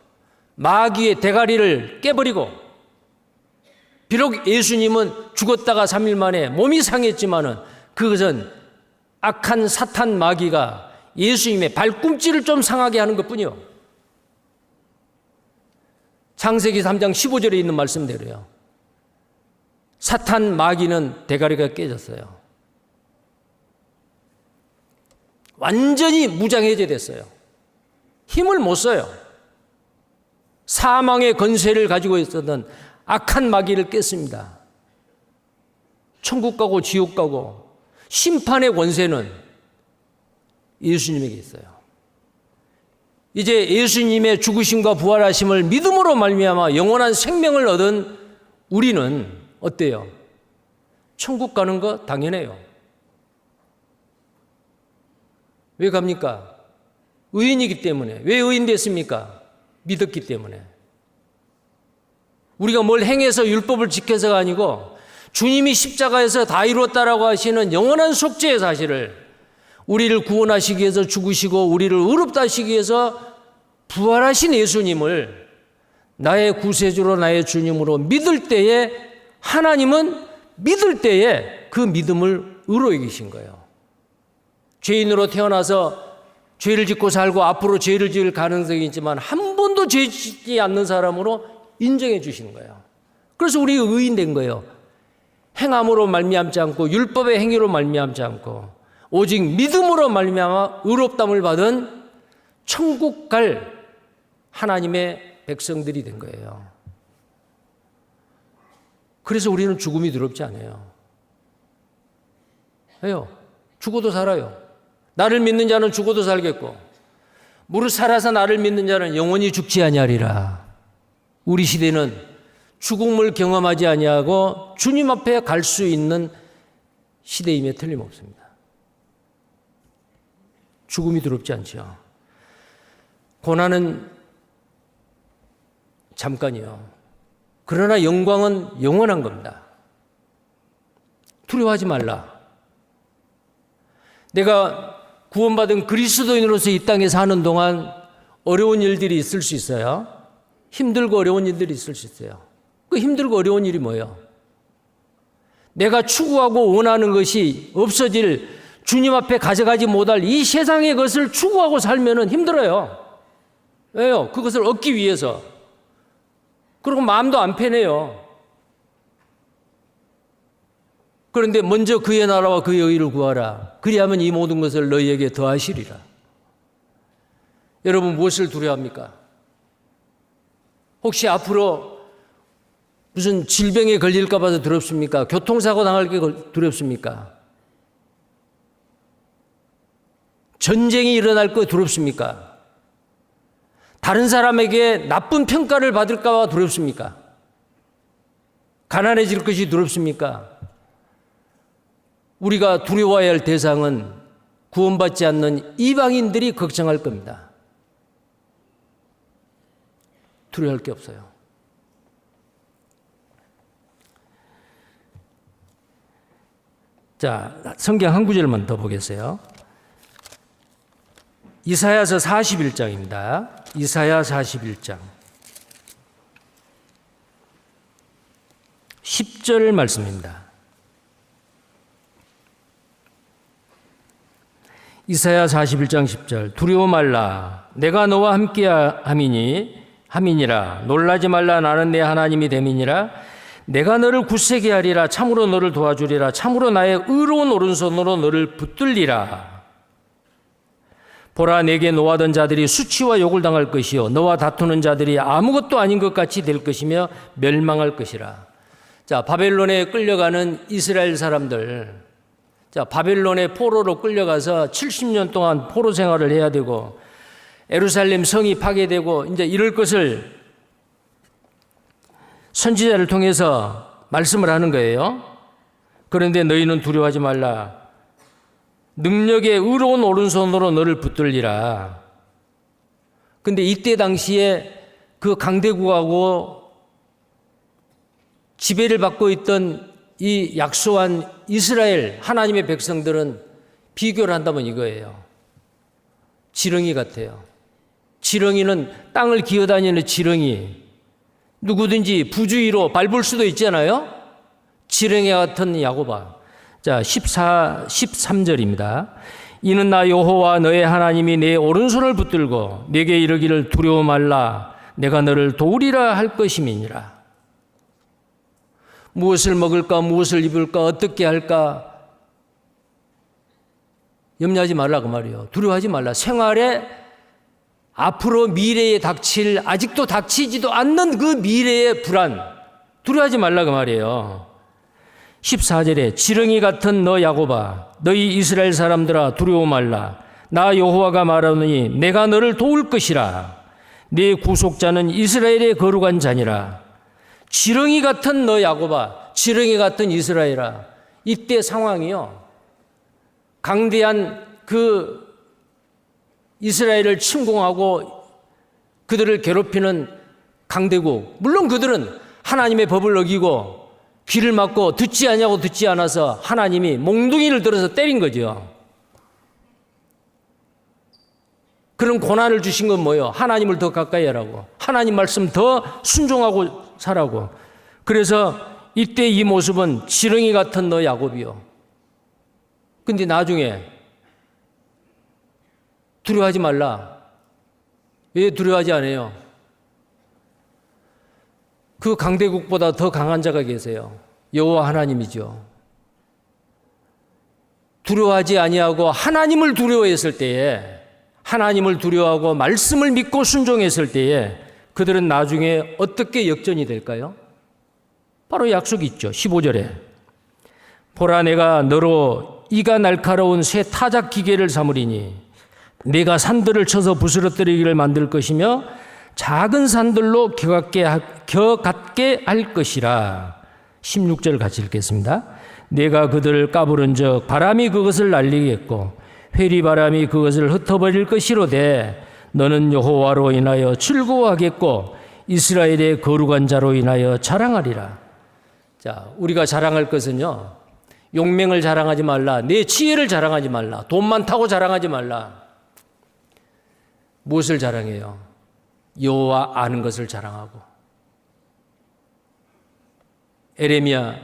마귀의 대가리를 깨버리고, 비록 예수님은 죽었다가 3일 만에 몸이 상했지만은 그것은 악한 사탄 마귀가 예수님의 발꿈치를 좀 상하게 하는 것뿐이요. 창세기 3장 15절에 있는 말씀대로요. 사탄 마귀는 대가리가 깨졌어요. 완전히 무장해제됐어요. 힘을 못 써요. 사망의 권세를 가지고 있었던 악한 마귀를 깼습니다. 천국 가고 지옥 가고 심판의 권세는 예수님에게 있어요. 이제 예수님의 죽으심과 부활하심을 믿음으로 말미암아 영원한 생명을 얻은 우리는 어때요? 천국 가는 거 당연해요. 왜 갑니까? 의인이기 때문에. 왜 의인 됐습니까? 믿었기 때문에. 우리가 뭘 행해서 율법을 지켜서가 아니고 주님이 십자가에서 다 이루었다라고 하시는 영원한 속죄의 사실을, 우리를 구원하시기 위해서 죽으시고 우리를 의롭다 하시기 위해서 부활하신 예수님을 나의 구세주로 나의 주님으로 믿을 때에 하나님은 믿을 때에 그 믿음을 의로 여기신 거예요. 죄인으로 태어나서 죄를 짓고 살고 앞으로 죄를 지을 가능성이 있지만 한 번도 죄 짓지 않는 사람으로 인정해 주시는 거예요. 그래서 우리 의인 된 거예요. 행함으로 말미암지 않고 율법의 행위로 말미암지 않고 오직 믿음으로 말미암아 의롭다함을 받은 천국 갈 하나님의 백성들이 된 거예요. 그래서 우리는 죽음이 두렵지 않아요. 왜요? 죽어도 살아요. 나를 믿는 자는 죽어도 살겠고 무릇 살아서 나를 믿는 자는 영원히 죽지 아니하리라. 우리 시대는 죽음을 경험하지 아니하고 주님 앞에 갈 수 있는 시대임에 틀림없습니다. 죽음이 두렵지 않죠. 고난은 잠깐이요. 그러나 영광은 영원한 겁니다. 두려워하지 말라. 내가 구원받은 그리스도인으로서 이 땅에 사는 동안 어려운 일들이 있을 수 있어요. 힘들고 어려운 일들이 있을 수 있어요. 그 힘들고 어려운 일이 뭐예요? 내가 추구하고 원하는 것이 없어질, 주님 앞에 가져가지 못할 이 세상의 것을 추구하고 살면 힘들어요. 왜요? 그것을 얻기 위해서. 그리고 마음도 안 편해요. 그런데 먼저 그의 나라와 그의 의를 구하라. 그리하면 이 모든 것을 너희에게 더하시리라. 여러분 무엇을 두려워합니까? 혹시 앞으로 무슨 질병에 걸릴까 봐서 두렵습니까? 교통사고 당할 게 두렵습니까? 전쟁이 일어날 거 두렵습니까? 다른 사람에게 나쁜 평가를 받을까 봐 두렵습니까? 가난해질 것이 두렵습니까? 우리가 두려워해야 할 대상은 구원받지 않는 이방인들이 걱정할 겁니다. 두려워할 게 없어요. 자, 성경 한 구절만 더 보겠어요. 이사야서 41장입니다. 이사야 41장 10절 말씀입니다. 이사야 41장 10절 두려워 말라 내가 너와 함께 함이니라 놀라지 말라 나는 내 하나님이 됨이니라 내가 너를 굳세게 하리라 참으로 너를 도와주리라 참으로 나의 의로운 오른손으로 너를 붙들리라 보라 내게 노하던 자들이 수치와 욕을 당할 것이요 너와 다투는 자들이 아무것도 아닌 것 같이 될 것이며 멸망할 것이라. 자, 바벨론에 끌려가는 이스라엘 사람들, 자, 바벨론의 포로로 끌려가서 70년 동안 포로 생활을 해야 되고 예루살렘 성이 파괴되고 이제 이럴 것을 선지자를 통해서 말씀을 하는 거예요. 그런데 너희는 두려워하지 말라. 능력의 의로운 오른손으로 너를 붙들리라. 근데 이때 당시에 그 강대국하고 지배를 받고 있던 이 약소한 이스라엘 하나님의 백성들은 비교를 한다면 이거예요. 지렁이 같아요. 지렁이는 땅을 기어다니는 지렁이. 누구든지 부주의로 밟을 수도 있잖아요. 지렁이 같은 야고바. 자, 13절입니다. 이는 나 여호와 너의 하나님이 내 오른손을 붙들고 내게 이르기를 두려워 말라 내가 너를 도우리라 할 것임이니라. 무엇을 먹을까 무엇을 입을까 어떻게 할까 염려하지 말라 그 말이에요. 두려워하지 말라. 생활에 앞으로 미래에 닥칠 아직도 닥치지도 않는 그 미래의 불안 두려워하지 말라 그 말이에요. 14절에 지렁이 같은 너 야고바 너희 이스라엘 사람들아 두려워 말라 나 여호와가 말하노니 내가 너를 도울 것이라 네 구속자는 이스라엘의 거룩한 자니라. 지렁이 같은 너 야고바 지렁이 같은 이스라엘아. 이때 상황이요 강대한 그 이스라엘을 침공하고 그들을 괴롭히는 강대국 물론 그들은 하나님의 법을 어기고 귀를 막고 듣지 않냐고 듣지 않아서 하나님이 몽둥이를 들어서 때린 거죠. 그런 고난을 주신 건 뭐예요? 하나님을 더 가까이 하라고. 하나님 말씀 더 순종하고 살라고. 그래서 이때 이 모습은 지렁이 같은 너 야곱이요. 근데 나중에 두려워하지 말라. 왜 두려워하지 않아요? 그 강대국보다 더 강한 자가 계세요. 여호와 하나님이죠. 두려워하지 아니하고 하나님을 두려워했을 때에 하나님을 두려워하고 말씀을 믿고 순종했을 때에 그들은 나중에 어떻게 역전이 될까요? 바로 약속이 있죠. 15절에 보라 내가 너로 이가 날카로운 새 타작 기계를 삼으리니 내가 산들을 쳐서 부스러뜨리기를 만들 것이며 작은 산들로 겨같게 할 것이라. 16절 같이 읽겠습니다. 내가 그들을 까부른 적 바람이 그것을 날리겠고 회리바람이 그것을 흩어버릴 것이로되 너는 여호와로 인하여 즐거워하겠고 이스라엘의 거룩한 자로 인하여 자랑하리라. 자, 우리가 자랑할 것은요 용맹을 자랑하지 말라. 내 지혜를 자랑하지 말라. 돈 많다고 자랑하지 말라. 무엇을 자랑해요? 여호와 아는 것을 자랑하고. 에레미야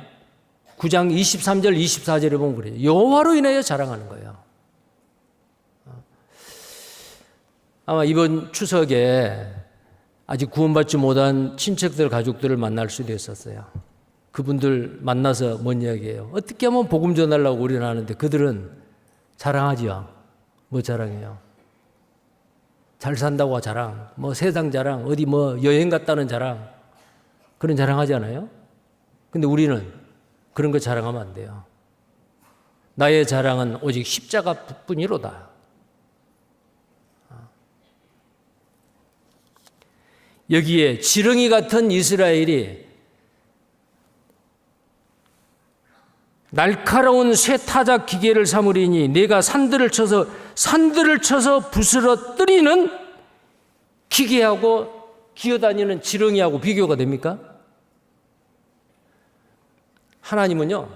9장 23절 24절에 보면 그래요. 여호와로 인하여 자랑하는 거예요. 아마 이번 추석에 아직 구원받지 못한 친척들 가족들을 만날 수도 있었어요. 그분들 만나서 뭔 이야기예요? 어떻게 하면 복음 전하려고 우리는 하는데 그들은 자랑하지요. 뭐 자랑해요? 잘 산다고 자랑, 뭐 세상 자랑, 어디 뭐 여행 갔다는 자랑, 그런 자랑하지 않아요? 근데 우리는 그런 거 자랑하면 안 돼요. 나의 자랑은 오직 십자가뿐이로다. 여기에 지렁이 같은 이스라엘이 날카로운 쇠 타작 기계를 삼으리니 내가 산들을 쳐서 부스러뜨리는 기계하고 기어다니는 지렁이하고 비교가 됩니까? 하나님은요,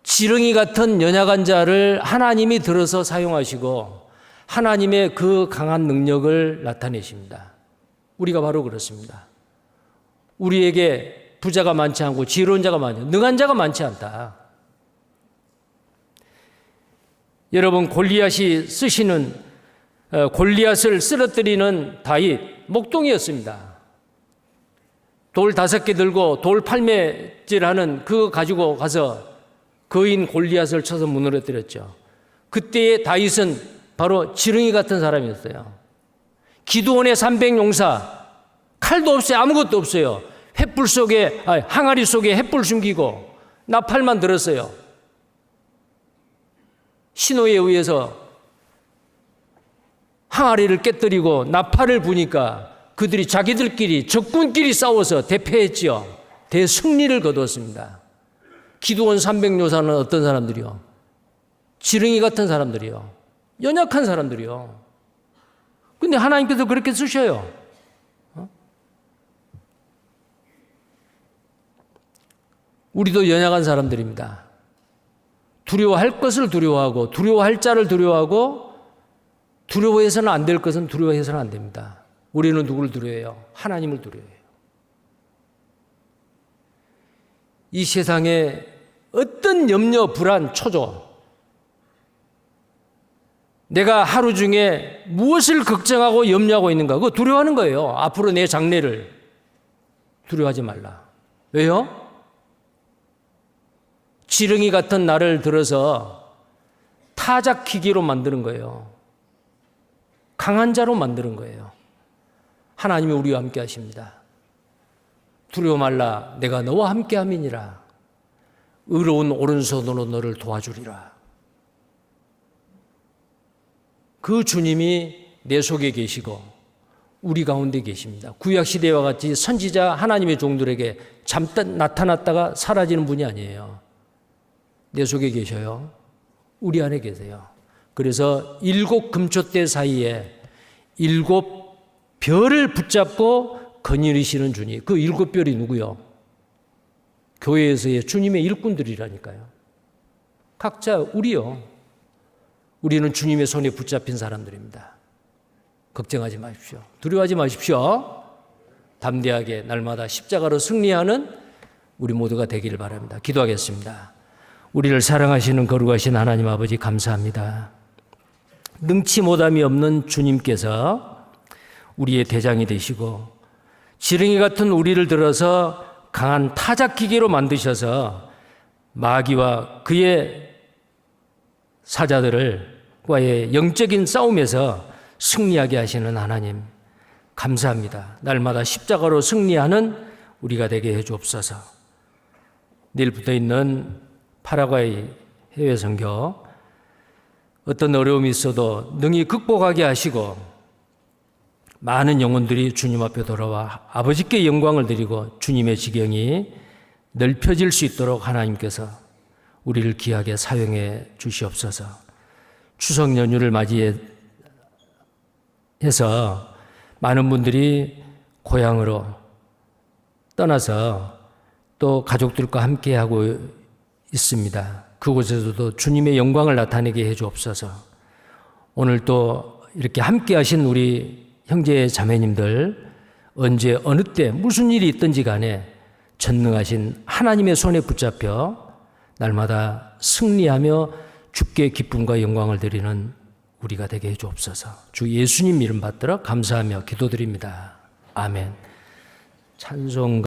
지렁이 같은 연약한 자를 하나님이 들어서 사용하시고 하나님의 그 강한 능력을 나타내십니다. 우리가 바로 그렇습니다. 우리에게 부자가 많지 않고 지혜로운 자가 많이, 능한 자가 많지 않다. 여러분, 골리앗을 쓰러뜨리는 다윗, 목동이었습니다. 돌 5개 들고 돌 팔매질하는 그거 가지고 가서 거인 골리앗을 쳐서 무너뜨렸죠. 그때의 다윗은 바로 지렁이 같은 사람이었어요. 기드온의 300용사, 칼도 없어요. 아무것도 없어요. 항아리 속에 횃불 숨기고 나팔만 들었어요. 신호에 의해서 항아리를 깨뜨리고 나팔을 부니까 그들이 자기들끼리 적군끼리 싸워서 대패했지요. 대승리를 거두었습니다. 기드온 300용사는 어떤 사람들이요? 지렁이 같은 사람들이요. 연약한 사람들이요. 근데 하나님께서 그렇게 쓰셔요. 우리도 연약한 사람들입니다. 두려워할 것을 두려워하고 두려워할 자를 두려워하고 두려워해서는 안 될 것은 두려워해서는 안 됩니다. 우리는 누구를 두려워해요? 하나님을 두려워해요. 이 세상에 어떤 염려, 불안, 초조, 내가 하루 중에 무엇을 걱정하고 염려하고 있는가? 그거 두려워하는 거예요. 앞으로 내 장래를 두려워하지 말라. 왜요? 지렁이 같은 나를 들어서 타작기기로 만드는 거예요. 강한 자로 만드는 거예요. 하나님이 우리와 함께 하십니다. 두려워 말라. 내가 너와 함께 함이니라. 의로운 오른손으로 너를 도와주리라. 그 주님이 내 속에 계시고 우리 가운데 계십니다. 구약시대와 같이 선지자 하나님의 종들에게 잠깐 나타났다가 사라지는 분이 아니에요. 내 속에 계셔요. 우리 안에 계세요. 그래서 7 금초대 사이에 7 별을 붙잡고 거느리시는 주님. 그 7 별이 누구요? 교회에서의 주님의 일꾼들이라니까요. 각자 우리요. 우리는 주님의 손에 붙잡힌 사람들입니다. 걱정하지 마십시오. 두려워하지 마십시오. 담대하게 날마다 십자가로 승리하는 우리 모두가 되기를 바랍니다. 기도하겠습니다. 우리를 사랑하시는 거룩하신 하나님 아버지 감사합니다. 능치 못함이 없는 주님께서 우리의 대장이 되시고 지렁이 같은 우리를 들어서 강한 타작기계로 만드셔서 마귀와 그의 사자들과의 영적인 싸움에서 승리하게 하시는 하나님 감사합니다. 날마다 십자가로 승리하는 우리가 되게 해주옵소서. 내일부터 있는 파라과이 해외 선교 어떤 어려움이 있어도 능히 극복하게 하시고 많은 영혼들이 주님 앞에 돌아와 아버지께 영광을 드리고 주님의 지경이 넓혀질 수 있도록 하나님께서 우리를 귀하게 사용해 주시옵소서. 추석 연휴를 맞이해서 많은 분들이 고향으로 떠나서 또 가족들과 함께하고 있습니다. 그곳에서도 주님의 영광을 나타내게 해 주옵소서. 오늘 또 이렇게 함께하신 우리 형제 자매님들 언제 어느 때 무슨 일이 있든지 간에 전능하신 하나님의 손에 붙잡혀 날마다 승리하며 주께 기쁨과 영광을 드리는 우리가 되게 해 주옵소서. 주 예수님 이름 받들어 감사하며 기도드립니다. 아멘. 찬송